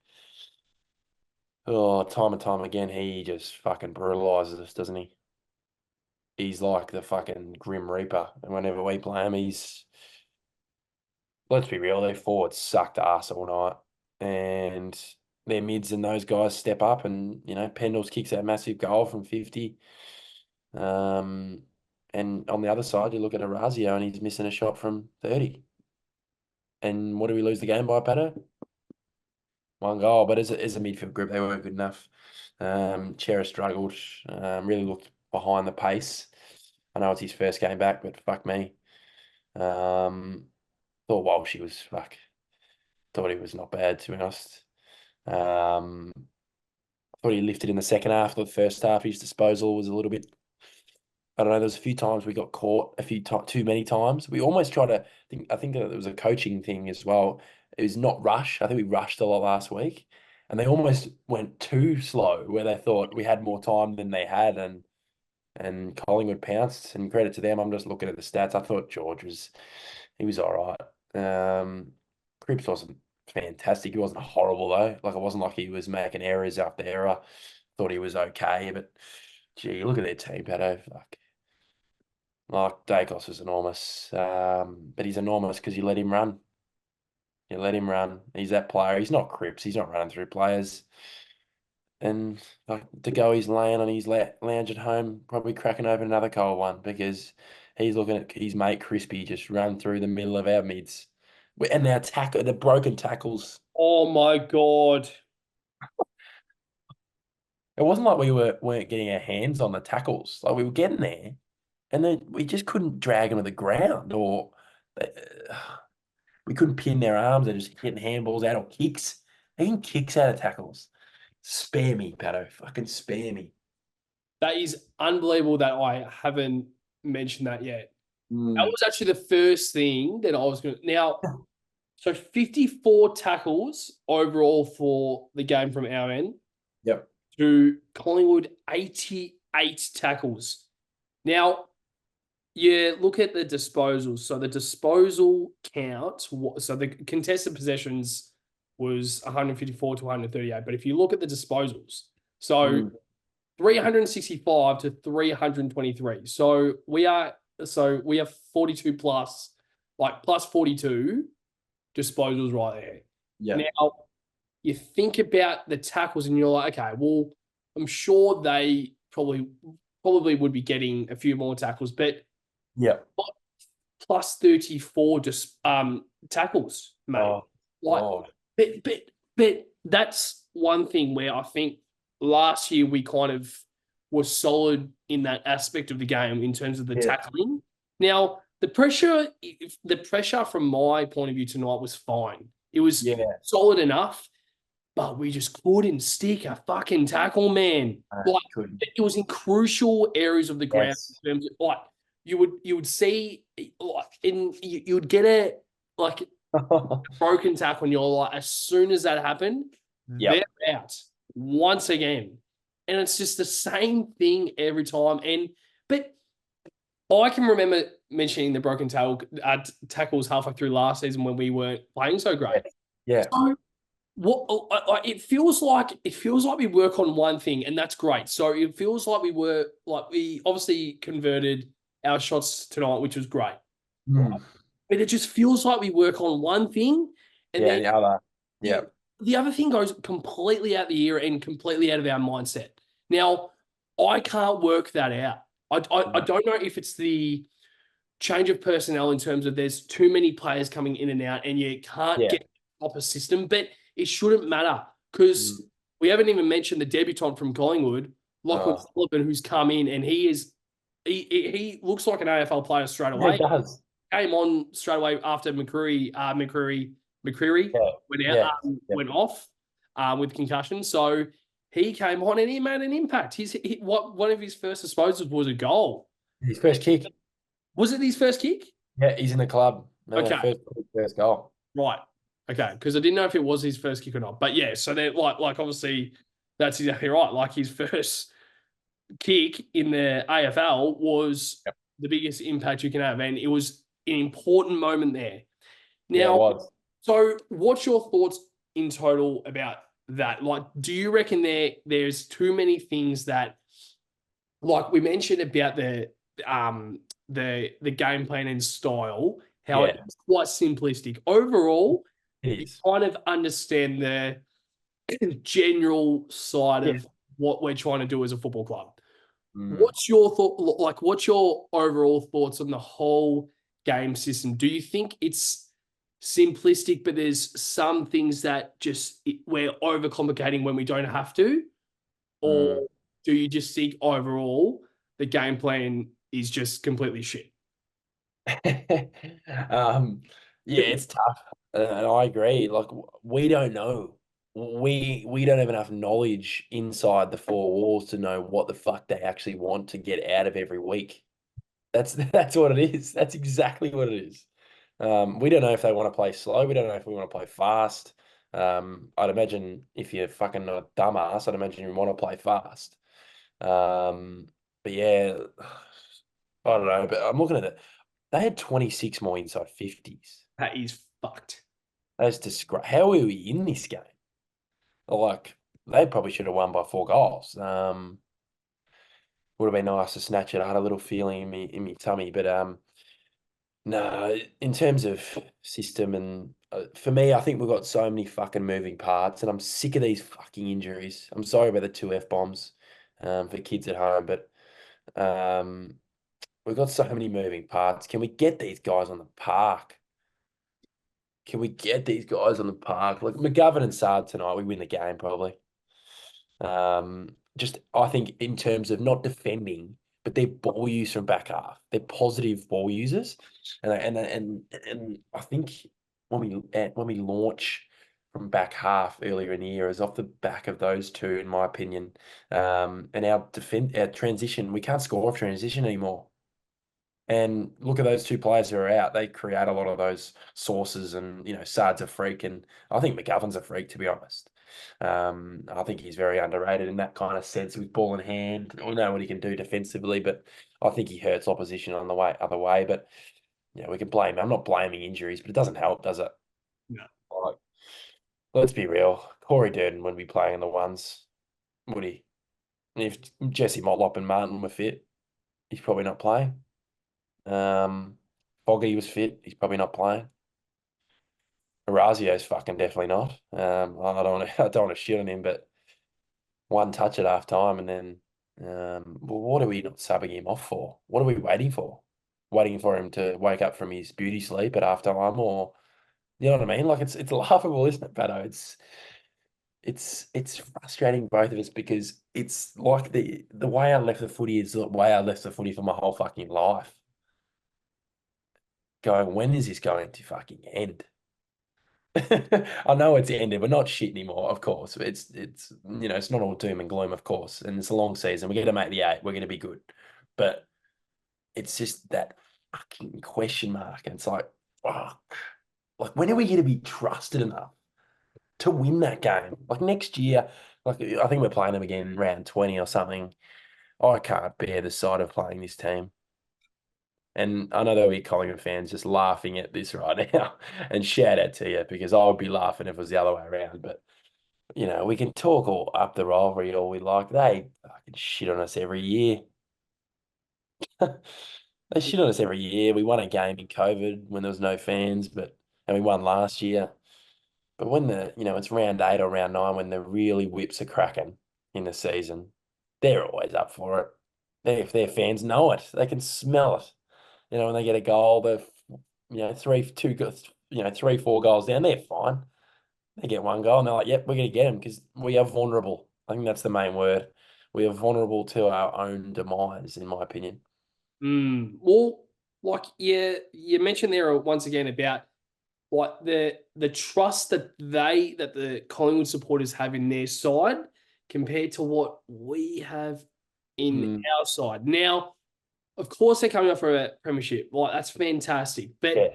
Oh, time and time again, he just fucking brutalizes us, doesn't he? He's like the fucking Grim Reaper. And whenever we play him, let's be real, their forwards sucked ass all night. And their mids and those guys step up, and, Pendles kicks that massive goal from 50. And on the other side, you look at Orazio, and he's missing a shot from 30. And what do we lose the game by, Patto? One goal, but as a midfield group, they weren't good enough. Chera struggled, really looked behind the pace. I know it's his first game back, but fuck me. Thought thought he was not bad, to be honest. Thought he lifted in the second half. The first half, his disposal was a little bit. I don't know. There's a few times we got caught too many times. We almost tried to think. I think it was a coaching thing as well. It was not rush. I think we rushed a lot last week, and they almost went too slow, where they thought we had more time than they had, and Collingwood pounced. And credit to them. I'm just looking at the stats. I thought George was all right. Cripps wasn't fantastic. He wasn't horrible though. Like it wasn't like he was making errors after error. Thought he was okay, but gee, look at their team, Patto. Fuck. Like Dacos is enormous, but he's enormous because you let him run. You let him run. He's that player. He's not Cripps. He's not running through players. And like to go, he's laying on his lounge at home, probably cracking open another cold one because he's looking at his mate Crispy just run through the middle of our mids, and our the broken tackles. Oh my God. It wasn't like we weren't getting our hands on the tackles. Like we were getting there, and then we just couldn't drag them to the ground, or we couldn't pin their arms. They're just hitting handballs out or kicks. Even kicks out of tackles. Spare me, Patto. Fucking spare me. That is unbelievable that I haven't mentioned that yet. That Mm. was actually the first thing that I was going to. Now, So 54 tackles overall for the game from our end Yep. to Collingwood 88 tackles. Now, you look at the disposals. So the disposal count, so the contested possessions was 154 to 138. But if you look at the disposals, so 365 to 323. So we have 42 plus, like plus 42 disposals right there. Yeah. Now, you think about the tackles and you're like, okay, well, I'm sure they probably would be getting a few more tackles, but Yeah. plus 34 just tackles, mate. Oh, like, God. but that's one thing where I think last year we kind of were solid in that aspect of the game in terms of the tackling. Now, the pressure from my point of view tonight was fine. It was solid enough, but we just couldn't stick a fucking tackle, man. Like, it was in crucial areas of the ground. In terms of, like, you would see, like, you would get a broken tackle, and you're like, as soon as that happened, they're out once again. And it's just the same thing every time. But I can remember mentioning the broken tackles halfway through last season when we weren't playing so great. Yeah. So it feels like we work on one thing, and that's great. So it feels like we obviously converted our shots tonight, which was great. But it just feels like we work on one thing, and then the other. Yeah. The other thing goes completely out the ear and completely out of our mindset. Now, I can't work that out. I don't know if it's the change of personnel in terms of there's too many players coming in and out, and you can't get a proper system, but it shouldn't matter because we haven't even mentioned the debutant from Collingwood, Lachlan Sullivan, who's come in, and he looks like an AFL player straight away. He does. Came on straight away after McCreary went off with concussion. So he came on and he made an impact. One of his first disposals was a goal. His first kick. Was it his first kick? Yeah, he's in the club. No, Okay. First goal. Right. Okay. Because I didn't know if it was his first kick or not. But yeah, so they're like obviously that's exactly right. Like his first kick in the AFL was the biggest impact you can have. And it was an important moment there. Now, so what's your thoughts in total about that? Like, do you reckon there's too many things that, like we mentioned about the game plan and style, how it's quite simplistic. Overall, you kind of understand the general side of what we're trying to do as a football club. What's your thought? Like, what's your overall thoughts on the whole game system? Do you think it's simplistic, but there's some things that just we're overcomplicating when we don't have to? Or do you just think overall the game plan is just completely shit? It's tough. And I agree. Like, we don't know. We don't have enough knowledge inside the four walls to know what the fuck they actually want to get out of every week. That's what it is. That's exactly what it is. We don't know if they want to play slow. We don't know if we want to play fast. I'd imagine if you're fucking a dumbass, I'd imagine you want to play fast. But yeah, I don't know. But I'm looking at it. They had 26 more inside 50s. That is fucked. That's disgrace. How are we in this game? Like, they probably should have won by 4 goals. Would have been nice to snatch it. I had a little feeling in me tummy, but no, in terms of system and for me, I think we've got so many fucking moving parts, and I'm sick of these fucking injuries. I'm sorry about the 2 F-bombs for kids at home, but we've got so many moving parts. Can we get these guys on the park? Can we get these guys on the park? Like McGovern and Sard tonight, we win the game probably. Just I think in terms of not defending, but they're ball use from back half. They're positive ball users, and I think when we launch from back half earlier in the year is off the back of those two, in my opinion. And our transition, we can't score off transition anymore. And look at those two players who are out. They create a lot of those sources, and Sard's a freak, and I think McGovern's a freak, to be honest. I think he's very underrated in that kind of sense with ball in hand. We know what he can do defensively, but I think he hurts opposition on the other way. But we can blame him. I'm not blaming injuries, but it doesn't help, does it? No. Like, let's be real. Corey Durden wouldn't be playing in the ones, would he? If Jesse Motlop and Martin were fit, he's probably not playing. Foggy was fit, he's probably not playing. Orazio's fucking definitely not. I don't want to, I don't want to shit on him, but one touch at half time, and then well, what are we not subbing him off for? What are we waiting for? Waiting for him to wake up from his beauty sleep at half time, or you know what I mean? Like it's laughable, isn't it, Patto? It's frustrating both of us because it's like the way I left the footy is the way I left the footy for my whole fucking life. Going, when is this going to fucking end? I know it's ended. We're not shit anymore, of course. It's not all doom and gloom, of course. And it's a long season. We're gonna make the 8. We're gonna be good. But it's just that fucking question mark. And it's like, fuck. Like, when are we gonna be trusted enough to win that game? Like next year, like I think we're playing them again round 20 or something. I can't bear the sight of playing this team. And I know there'll be Collingwood fans just laughing at this right now. And shout out to you, because I would be laughing if it was the other way around. But we can talk all up the rivalry all we like. They fucking shit on us every year. They shit on us every year. We won a game in COVID when there was no fans, and we won last year. But when it's round 8 or round 9, when the really whips are cracking in the season, they're always up for it. If their fans know it, they can smell it. When they get a goal, they're 3, 4 goals down, they're fine. They get one goal and they're like, yep, we're going to get them because we are vulnerable. I think that's the main word. We are vulnerable to our own demise, in my opinion. Well, like you mentioned there once again about like the trust that the Collingwood supporters have in their side compared to what we have in Mm, our side. Now, of course, they're coming up for a premiership. Like that's fantastic, but yeah,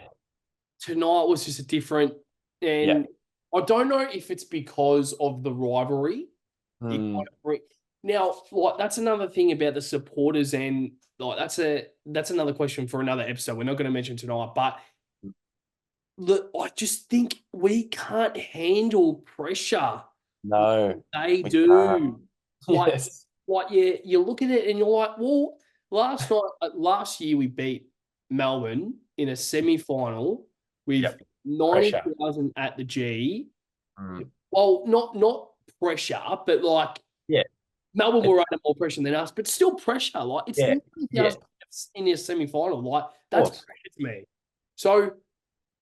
tonight was just a different. yeah. And I don't know if it's because of the rivalry. It Mm, kind of now, like that's another thing about the supporters, and like that's another question for another episode. We're not going to mention tonight, but look, I just think we can't handle pressure. no, They we can't. do. Like, Yes. you look at it and you're like, well, last year we beat Melbourne in a semi-final with Yep. Pressure. 90,000 at the G. Mm, Well, not pressure, but like yeah. Melbourne It, were under more pressure than us, but still pressure. Like it's yeah. Yeah. Of 90,000 in your semi-final. Like that's course. pressure to me. So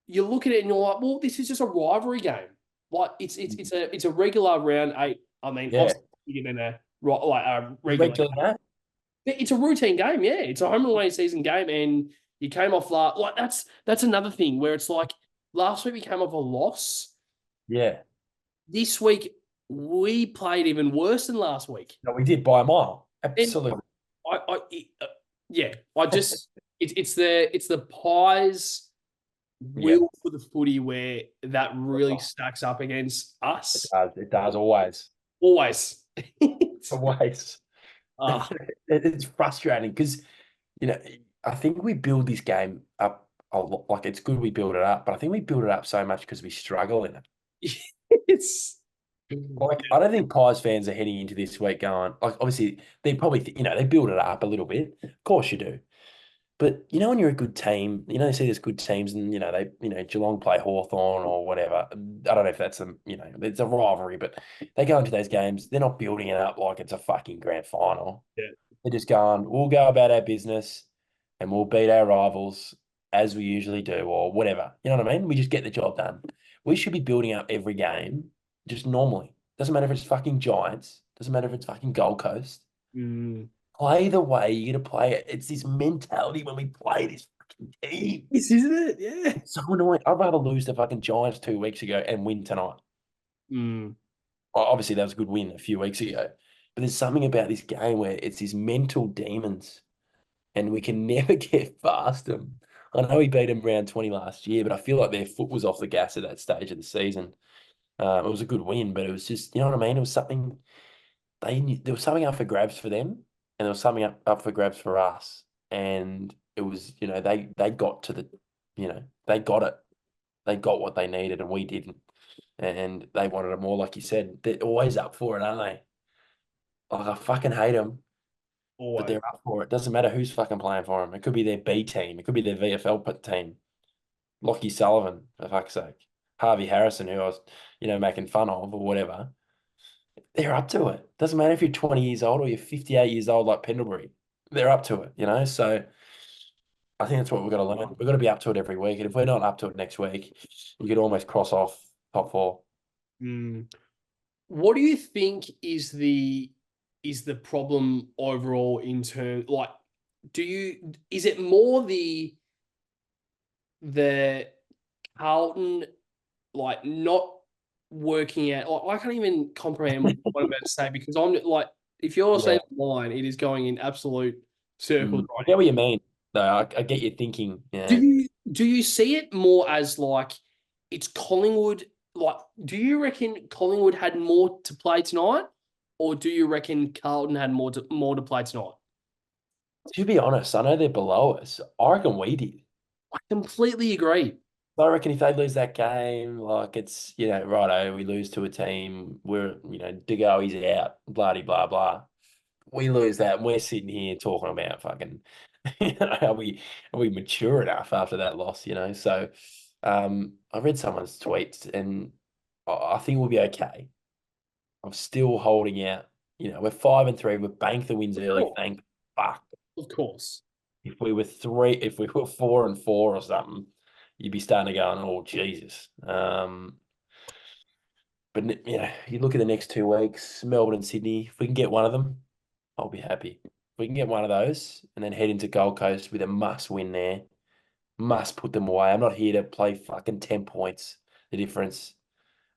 you look at it and you're like, well, this is just a rivalry game. Like it's a regular round 8. I mean, Yeah. obviously bigger than a regular. Regular game. It's a routine game. Yeah, it's a home and away season game, and you came off like that's another thing where it's like last week we came off a loss. Yeah. This week we played even worse than last week. No, we did by a mile. And Absolutely. uh, yeah, I just it's the Pies Yeah. will for the footy where that really stacks up against It us. does. It does always. Always. Always. Ah, It's frustrating because, you know, I think we build this game up a lot. Like, it's good we build it up, but I think we build it up so much because we struggle in it. it's Like, I don't think Pies fans are heading into this week going, like, obviously, they probably, they build it up a little bit. Of course you do. But when you're a good team, they see there's good teams, and Geelong play Hawthorn or whatever. I don't know if that's it's a rivalry, but they go into those games, they're not building it up like it's a fucking grand final. yeah. They're just going, we'll go about our business and we'll beat our rivals as we usually do, or whatever. You know what I mean? We just get the job done. We should be building up every game just normally. Doesn't matter if it's fucking Giants. Doesn't matter if it's fucking Gold Coast. Mm. Play the way you're gonna play it. It's this mentality when we play this fucking team. This isn't it? Yeah. It's so annoying. I'd rather lose the fucking Giants 2 weeks ago and win tonight. Mm. Obviously, that was a good win a few weeks ago. But there's something about this game where it's these mental demons. and we can never get past them. I know we beat them round 20 last year, but I feel like their foot was off the gas at that stage of the season. It was a good win, but it was just, you know what I mean? It was something they knew there was something up for grabs for them, and there was something up for grabs for us. And it was, they got to the, they got it. They got what they needed, and we didn't. And they wanted it more, like you said. They're always up for it, aren't they? Like, I fucking hate them, but Always. they're up for it. Doesn't matter who's fucking playing for them. It could be their B team. It could be their VFL team. Lockie Sullivan, for fuck's sake. Harvey Harrison, who I was, making fun of or whatever. They're up to it. Doesn't matter if you're 20 years old or you're 58 years old like Pendlebury. They're up to it. So I think that's what we've got to learn. We've got to be up to it every week. And if we're not up to it next week, you could almost cross off top four. Mm. What do you think is the problem overall in terms like is it more the Carlton like not working out like, I can't even comprehend what I'm about to say because I'm like if you're Yeah. saying line, it is going in absolute circles I right get now. what you mean, though. I get your thinking. Do Yeah. you see it more as like it's Collingwood? Like, do you reckon Collingwood had more to play tonight, or do you reckon Carlton had more to play tonight? To be honest, I know they're below us. I reckon we did. I completely agree. I reckon if they lose that game, like it's, righto, we lose to a team, we're, De Goey's out, blah, blah, blah. We lose that, and we're sitting here talking about fucking, are we mature enough after that loss, So I read someone's tweets, and I think we'll be okay. I'm still holding out. We're 5-3. We've banked the wins early. Oh, Thank fuck. of course. If we were 4-4 or something, you'd be starting to go, oh Jesus. But you look at the next 2 weeks, Melbourne and Sydney. If we can get one of them, I'll be happy. If we can get one of those and then head into Gold Coast with a must win there, must put them away. I'm not here to play fucking 10 points. The difference.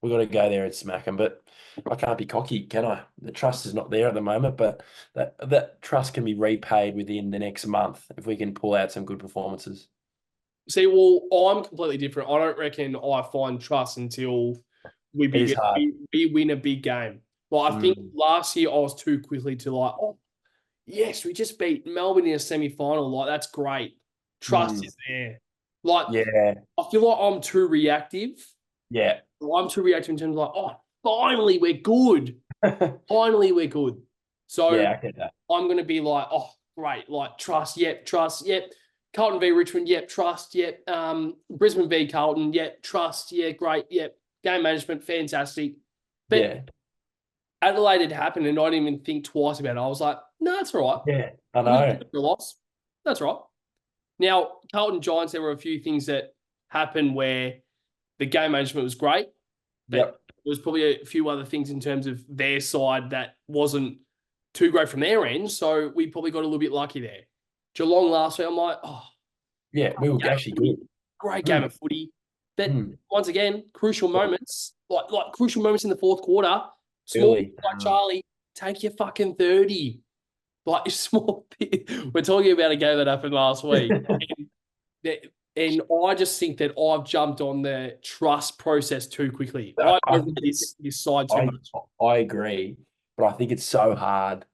We've got to go there and smack them. But I can't be cocky, can I? The trust is not there at the moment, but that trust can be repaid within the next month if we can pull out some good performances. See, well, I'm completely different. I don't reckon I find trust until It is hard. we win a big game. Like I think Mm. last year I was too quickly to like, oh yes, we just beat Melbourne in a semi-final. Like that's great. Trust Mm. is there. Like Yeah, I feel like I'm too reactive. yeah, I'm too reactive in terms of like, oh, finally we're good. Finally we're good. So yeah. I get that. I'm gonna be like, oh, great, like trust, yep. Carlton v Richmond, yep, trust, yep. Brisbane v Carlton, yep, trust, yeah, great, yep. Game management, fantastic. But Yeah, Adelaide had happened and I didn't even think twice about it. I was like, no, that's all right. yeah. I We know. did it for a loss. That's right. Now, Carlton Giants, there were a few things that happened where the game management was great, but Yep. there was probably a few other things in terms of their side that wasn't too great from their end. So we probably got a little bit lucky there. Geelong last week, I'm like, oh, Yeah, we were actually good. great game Mm. of footy. But Mm. once again, crucial moments, like crucial moments in the fourth quarter, small Early. like Charlie, take your fucking 30. Like small. We're talking about a game that happened last week. And I just think that I've jumped on the trust process too quickly. I I read think this side too I much. I agree, but I think it's so hard.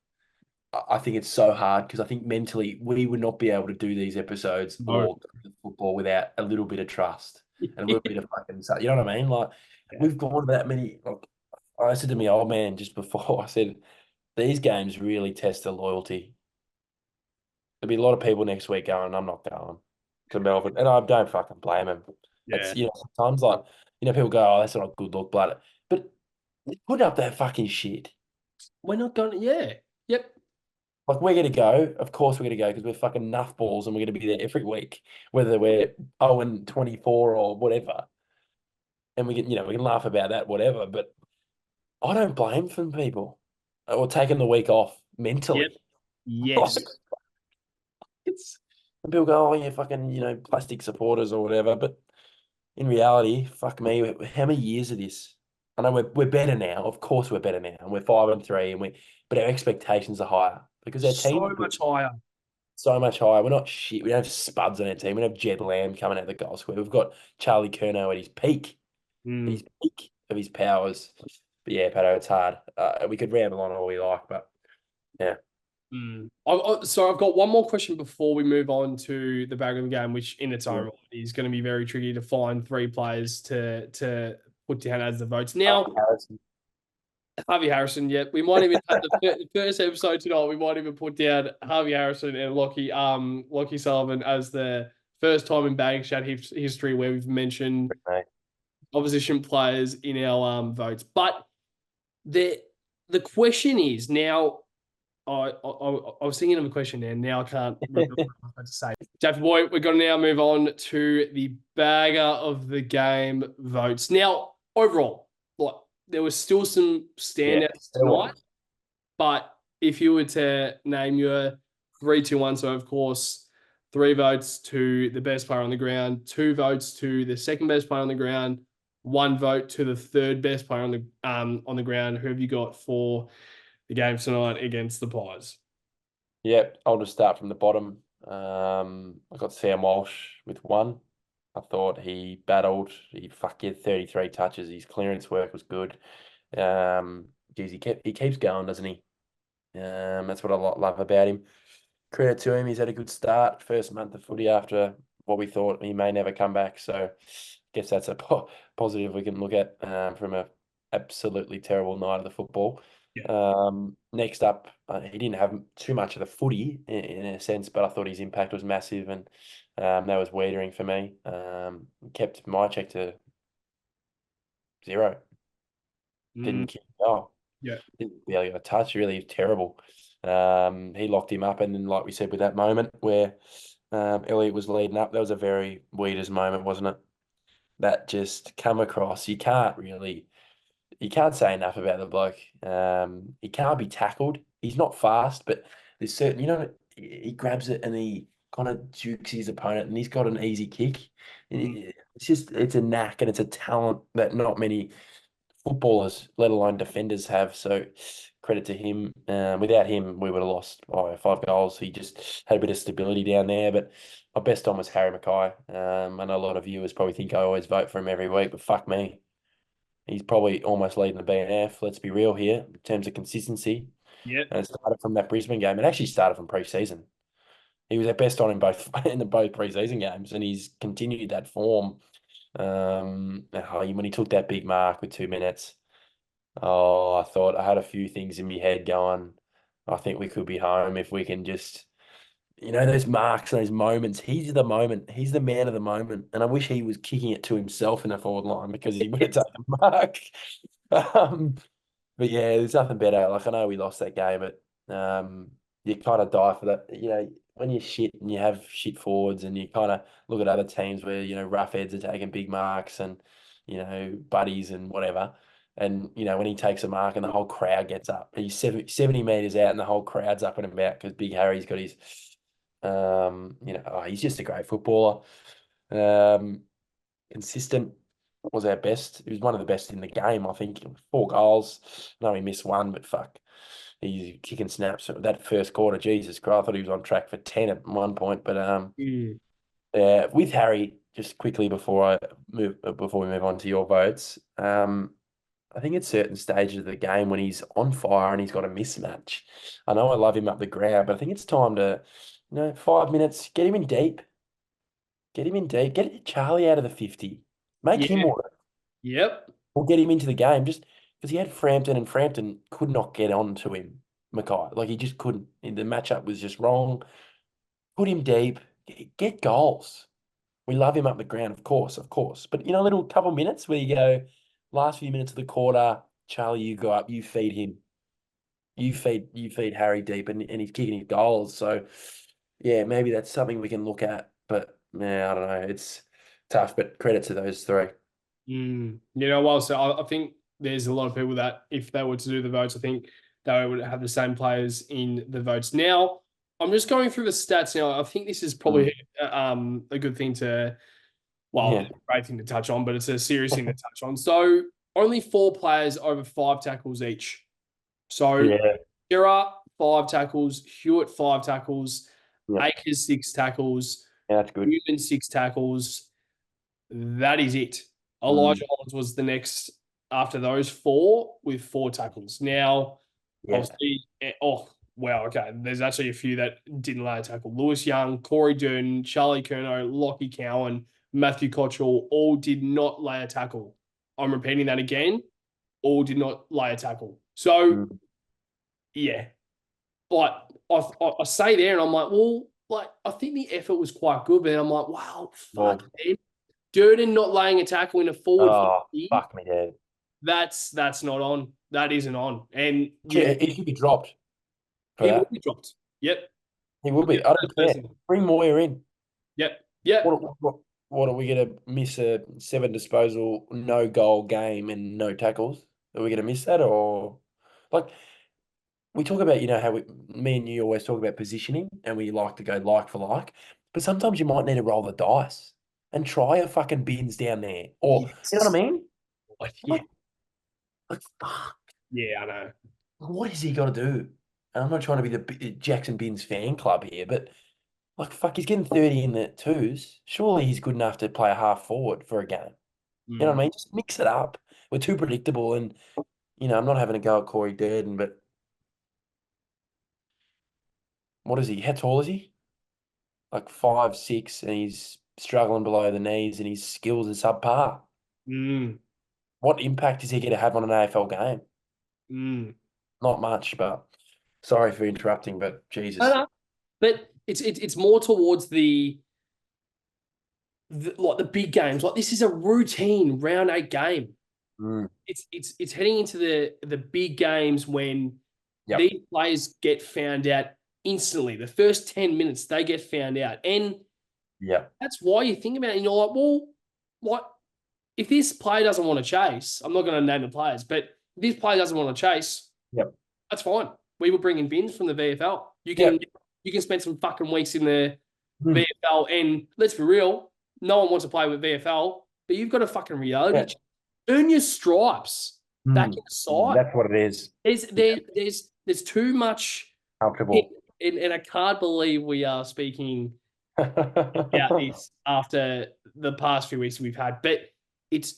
I think it's so hard because I think mentally we would not be able to do these episodes No. or football without a little bit of trust and a little bit of fucking, you know what I mean? Like we've gone to that many. Like I said to my old man just before, I said these games really test the loyalty. There'll be a lot of people next week going, I'm not going to Melbourne, and I don't fucking blame them. Yeah. It's sometimes like people go, oh, that's not a good look, but put up that fucking shit. We're not going to, yeah. Yep. Like we're gonna go, of course we're gonna go because we're fucking nuff balls and we're gonna be there every week, whether we're 0-24 or whatever. And we can, we can laugh about that, whatever. But I don't blame from people or taking the week off Yep. mentally. Yes. It's and people go, oh, yeah, fucking, plastic supporters or whatever. But in reality, fuck me, how many years of this? I know we're better now. Of course we're better now. And we're 5-3 but our expectations are higher because our team So are good. much higher. so much higher. We're not shit. We don't have spuds on our team. We don't have Jed Lamb coming out of the goal square. We've got Charlie Curnow at Mm. his peak of his powers. But yeah, Patto, it's hard. We could ramble on all we like, but yeah. So I've got one more question before we move on to the bag of the game, which in its own Mm. right is going to be very tricky to find three players to put down as the votes. Now, Harrison. Harvey Harrison, yeah, we might even have the first episode tonight. We might even put down Harvey Harrison and Lockie Sullivan as the first time in bag chat history where we've mentioned Mate. opposition players in our votes. But the the question is now. I was thinking of a question there. Now I can't remember what I was about to say. Jeff Boy, we're going to now move on to the bagger of the game votes. Now, overall, like there was still some Yeah, standouts there tonight, was. but if you were to name your 3-2-1, so of course, 3 votes to the best player on the ground, 2 votes to the second best player on the ground, 1 vote to the third best player on the ground. Who have you got for the game tonight against the Pies? Yep, I'll just start from the bottom. I got Sam Walsh with 1. I thought he battled. He had 33 touches. His clearance work was good. Geez, he keeps going, doesn't he? That's what I love about him. Credit to him. He's had a good start. First month of footy after what we thought he may never come back. So I guess that's a positive we can look at from a absolutely terrible night of the football. Yeah. Next up, he didn't have too much of the footy in a sense, but I thought his impact was massive, and that was Wiedering for me. Kept my check to 0. Mm, Didn't kick a goal. yeah. Didn't barely got a touch. Really terrible. He locked him up, and then, like we said, with that moment where Elliot was leading up, that was a very Weeders moment, wasn't it? That just come across. You can't say enough about the bloke. He can't be tackled. He's not fast, but there's certain, he grabs it and he kind of jukes his opponent, and he's got an easy kick. Mm, It's a knack and it's a talent that not many footballers, let alone defenders, have. So credit to him. Without him, we would have lost by 5 goals. He just had a bit of stability down there. But my best on was Harry Mackay. I know a lot of viewers probably think I always vote for him every week, but fuck me. He's probably almost leading the BNF. Let's be real here in terms of consistency. yeah. And it started from that Brisbane game. It actually started from pre-season. He was at best on in both pre-season games, and he's continued that form. When he took that big mark with 2 minutes, I thought I had a few things in my head going. I think we could be home if we can just, those marks and those moments. He's the moment. He's the man of the moment. And I wish he was kicking it to himself in the forward line because he would have taken the mark. Um, but yeah, there's nothing better. Like, I know we lost that game, but you kind of die for that. When you're shit and you have shit forwards, and you kind of look at other teams where, rough heads are taking big marks, and, buddies and whatever. And, when he takes a mark and the whole crowd gets up, he's 70 meters out and the whole crowd's up and about because Big Harry's got his, he's just a great footballer. Um, Consistent, was our best. He was one of the best in the game, I think. 4 goals. No, he missed 1, but fuck. He's kicking snaps. That first quarter, Jesus Christ, I thought he was on track for 10 at one point. But Mm, with Harry, just quickly before we move on to your votes, I think at certain stages of the game when he's on fire and he's got a mismatch, I know I love him up the ground, but I think it's time to, 5 minutes, get him in deep. Get him in deep. Get Charlie out of the 50. Make him yeah. work. Yep. Or get him into the game just because he had Frampton, and Frampton could not get on to him, Mackay. Like, he just couldn't. The matchup was just wrong. Put him deep. Get goals. We love him up the ground, of course, of course. But, a little couple minutes where you go, last few minutes of the quarter, Charlie, you go up, you feed him. You feed Harry deep, and he's kicking his goals. So, yeah, maybe that's something we can look at. But, yeah, I don't know. It's tough, but credit to those 3. Well, so I think there's a lot of people that if they were to do the votes, I think they would have the same players in the votes. Now, I'm just going through the stats now. I think this is probably a good thing to, well, Yeah. a great thing to touch on, but it's a serious thing to touch on. So only 4 players over 5 tackles each. So Yeah. Gerard, 5 tackles, Hewitt, 5 tackles, Yep. Akers 6 tackles, Yeah, that's good. Newman 6 tackles. That is it. Mm, Elijah Hollands was the next after those 4 with 4 tackles. Now, yeah. obviously, wow, okay. There's actually a few that didn't lay a tackle. Lewis Young, Corey Durden, Charlie Curnow, Lockie Cowan, Matthew Cottrell all did not lay a tackle. I'm repeating that again. All did not lay a tackle. So, Mm, yeah. But I say there and I'm like, well, like, I think the effort was quite good, but then I'm like, wow, fuck, well, man. Durden not laying a tackle in a forward oh, 50, fuck me, Dad. that's not on. That isn't on. And yeah, He should be dropped for he will that. be dropped. Yep. He will be. I don't care. Personally. Bring Moyer in. Yep. Yep. What are we going to miss a 7 disposal, no goal game and no tackles? Are we going to miss that or like we talk about, how me and you always talk about positioning and we like to go like for like, but sometimes you might need to roll the dice and try a fucking bins down there or, you know what Yes. I mean? Yeah. Like, fuck, Yeah, I know. what has he got to do? And I'm not trying to be the Jackson Bins fan club here, but like, fuck, he's getting 30 in the twos. Surely he's good enough to play a half forward for a game. You know what I Mm. mean? Just mix it up. We're too predictable. And, I'm not having a go at Corey Durden, but what is he? How tall is he? Like 5'6", and he's struggling below the knees and his skills are subpar. Mm. What impact is he going to have on an AFL game? Mm. Not much, but sorry for interrupting, but I Jesus. know. But it's more towards like the big games. Like this is a routine round 8 game. Mm, It's heading into the big games when yep. these players get found out instantly. The first 10 minutes they get found out. And Yep. that's why you think about it and you're like, well, like if this player doesn't want to chase, I'm not going to name the players, but if this player doesn't want to chase, Yep. that's fine. We will bring in bins from the VFL. Yep. You can spend some fucking weeks in the Mm, VFL, and let's be real, no one wants to play with VFL, but you've got a fucking reality yeah. check. Earn your stripes back in Mm, the side. that's what it is. There's too much, Comfortable. and I can't believe we are speaking about this after the past few weeks we've had, but it's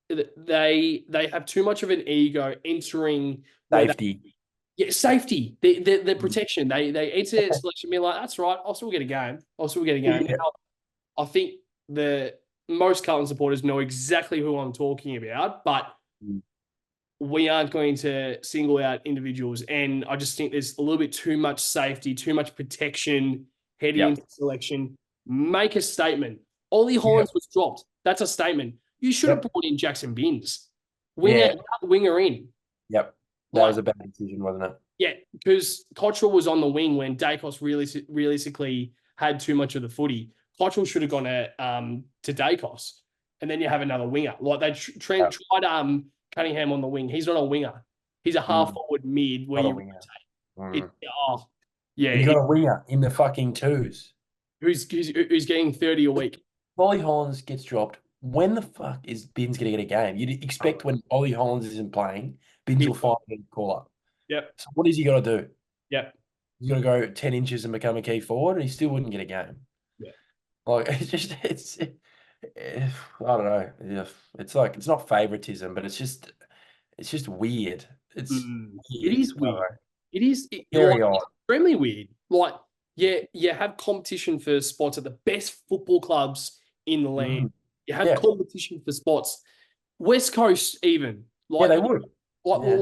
they have too much of an ego entering where they Safety. yeah, safety, the Mm, protection. They enter selection, be like, that's right, I'll still get a game. I'll still get a game. yeah. Now, I think the most Carlton supporters know exactly who I'm talking about, but Mm, we aren't going to single out individuals. And I just think there's a little bit too much safety, too much protection heading yep. into selection. Make a statement. Ollie Yep. Hollands was dropped. That's a statement. You should have Yep. brought in Jackson Binns. Yeah. Winger in. Yep. That Like, was a bad decision, wasn't it? yeah, because Cottrell was on the wing when Dacos realistically had too much of the footy. Cottrell should have gone to Dacos, and then you have another winger. Like they Yeah. tried Cunningham on the wing. He's not a winger. He's a half Mm, forward mid where not a you winger. rotate. Mm. Oh yeah, And you got a winger in the fucking twos. who's getting 30 a week? Ollie Hollands gets dropped. When the fuck is Binns going to get a game? You'd expect when Ollie Hollands isn't playing, Binns will find a call up. Yep. So what has he got to do? Yep. He's got to go 10 inches and become a key forward, and he still wouldn't get a game. Yeah. Like, I don't know. Yeah, it's like, it's not favoritism, but it's just weird. It's It weird. is I don't weird. know. It is Very like, odd. it's extremely weird. Like, yeah, you have competition for spots at the best football clubs in the land. Mm. You have Yeah. competition for spots. West Coast, even Yeah, like they would. Yeah.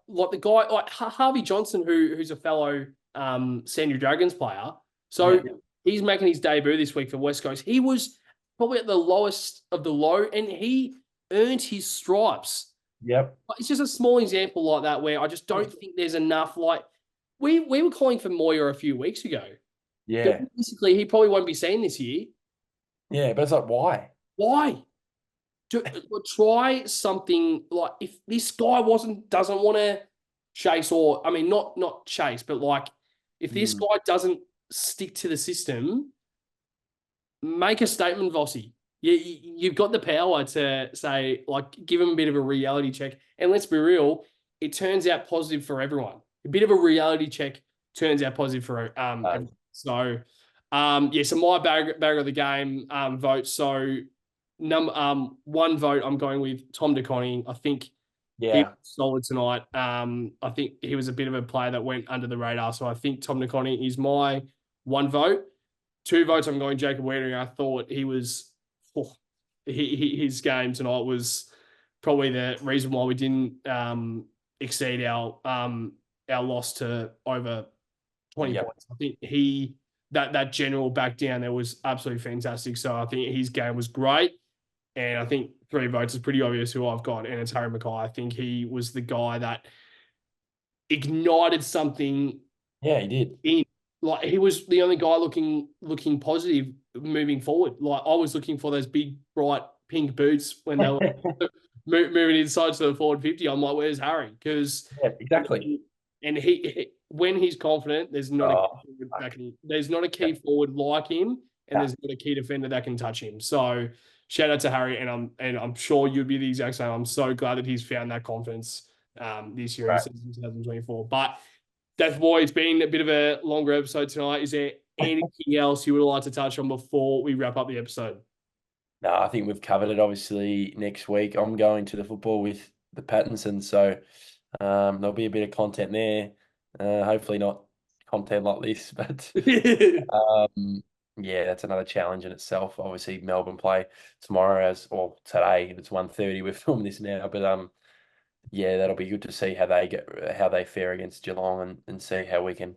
like the guy like Harvey Johnson, who's a fellow Sandra Dragons player. So Yeah. he's making his debut this week for West Coast. He was probably at the lowest of the low, and he earned his stripes. Yep. It's just a small example like that where I just don't think there's enough. Like we were calling for Moyer a few weeks ago. But Yeah. basically, he probably won't be seen this year. Yeah. But it's like, why? Why? Try something like if this guy doesn't want to chase, or I mean, not chase, but like if this Mm. guy doesn't stick to the system, make a statement, Vossi. You've got the power to say, like, give him a bit of a reality check. And let's be real, it turns out positive for everyone. A bit of a reality check turns out positive for Uh, everyone. So, so my bag of the game vote. So, one vote I'm going with Tom DeConning. I think he Yeah. was solid tonight. I think he was a bit of a player that went under the radar. So I think Tom DeConning is my one vote. Two votes, I'm going Jacob Weitering. I thought he was, his game tonight was probably the reason why we didn't exceed our loss to over 20 Yep. points. I think that general back down there was absolutely fantastic. So I think his game was great. And I think three votes is pretty obvious who I've got, and it's Harry Mackay. I think he was the guy that ignited something Yeah, he did. in. Like he was the only guy looking positive moving forward. Like I was looking for those big bright pink boots when they were moving inside to the forward 50. I'm like, where's Harry? Because Yeah, exactly. and when he's confident, there's not a Oh, there's not a yeah. key forward like him, and Yeah. there's not a key defender that can touch him. So shout out to Harry, and I'm sure you'd be the exact same. I'm so glad that he's found that confidence this year in Right. season 2024. But Death Boy, it's been a bit of a longer episode tonight. Is there anything else you would like to touch on before we wrap up the episode? No, I think we've covered it. Obviously, next week I'm going to the football with the Pattinsons, so there'll be a bit of content there. Hopefully not content like this, but yeah, that's another challenge in itself. Obviously, Melbourne play tomorrow or today. It's 1:30. We're filming this now, but yeah, that'll be good to see how they fare against Geelong and see how we can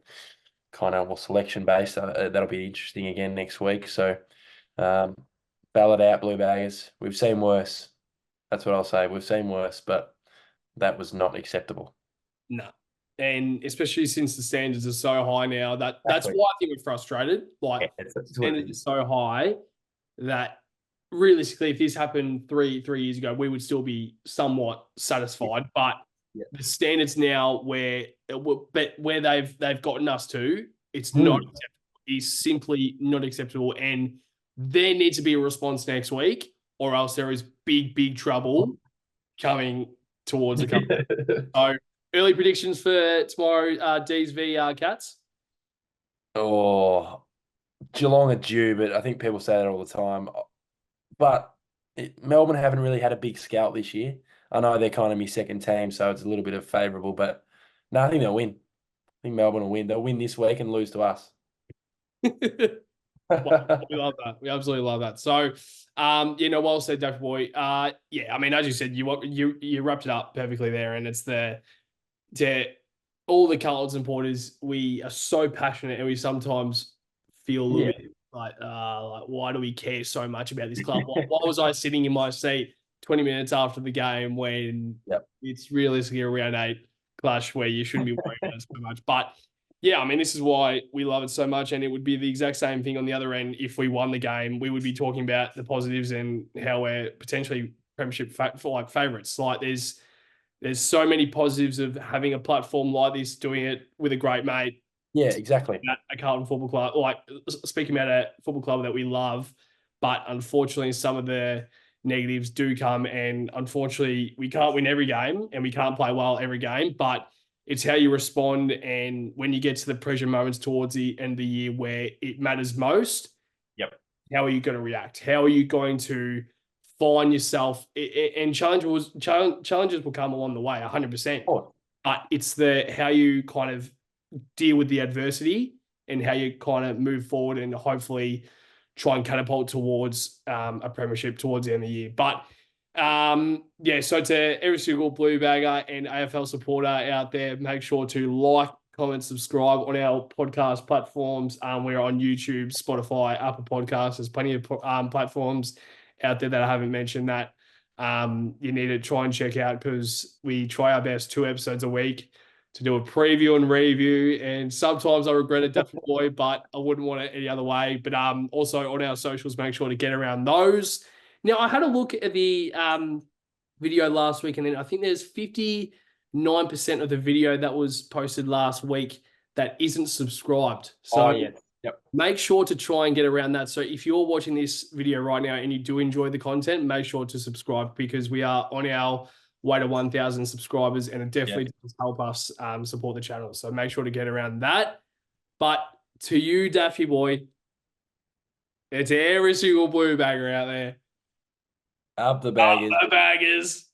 kind of more selection based. That'll be interesting again next week. So. Um, Ballot out, Blue Baggers. We've seen worse. That's what I'll say. We've seen worse, but that was not acceptable. No. And especially since the standards are so high now, that's Exactly. why I think we're frustrated. Like Yeah, the that's what it standards is. are so high that realistically, if this happened three years ago, we would still be somewhat Yeah, satisfied. But yeah. the standards now where they've gotten us to, it's not Mm. acceptable. It's simply not acceptable. And there needs to be a response next week, or else there is big trouble coming towards the couple. So early predictions for tomorrow, D's v Cats. Oh, Geelong are due, but I think people say that all the time. But Melbourne haven't really had a big scout this year. I know they're kind of my second team, so it's a little bit of favourable, but no, I think they'll win. I think Melbourne will win. They'll win this week and lose to us. Well, we love that. We absolutely love that. So, well said, Dapper Boy. Yeah, I mean, as you said, you wrapped it up perfectly there, and it's to all the Carlton supporters. We are so passionate, and we sometimes feel a little Yeah. bit like why do we care so much about this club? Why was I sitting in my seat 20 minutes after the game when Yep. it's realistically a round 8 clash where you shouldn't be worried about it so much? But yeah, I mean, this is why we love it so much. And it would be the exact same thing on the other end. If we won the game, we would be talking about the positives and how we're potentially premiership favourites. Like there's so many positives of having a platform like this, doing it with a great mate Yeah, exactly. at a Carlton football club, like speaking about a football club that we love, but unfortunately some of the negatives do come, and unfortunately we can't win every game and we can't play well every game, but it's how you respond. And when you get to the pressure moments towards the end of the year where it matters most, Yep. how are you going to react? How are you going to find yourself? And challenges will come along the way, 100%. Oh, But it's the how you kind of deal with the adversity and how you kind of move forward and hopefully try and catapult towards a premiership towards the end of the year. But so to every single Blue Bagger and AFL supporter out there, make sure to like, comment, subscribe on our podcast platforms. We're on YouTube, Spotify, Apple Podcasts. There's plenty of platforms out there that I haven't mentioned that you need to try and check out, because we try our best 2 episodes a week to do a preview and review. And sometimes I regret it, definitely, but I wouldn't want it any other way. But also on our socials, make sure to get around those. Now, I had a look at the video last week, and then I think there's 59% of the video that was posted last week that isn't subscribed. So yeah. Yep. make sure to try and get around that. So if you're watching this video right now and you do enjoy the content, make sure to subscribe, because we are on our way to 1,000 subscribers, and it definitely does help us support the channel. So make sure to get around that. But To you, Daffy boy, it's every single blue bagger out there. Up the Up baggers. the baggers.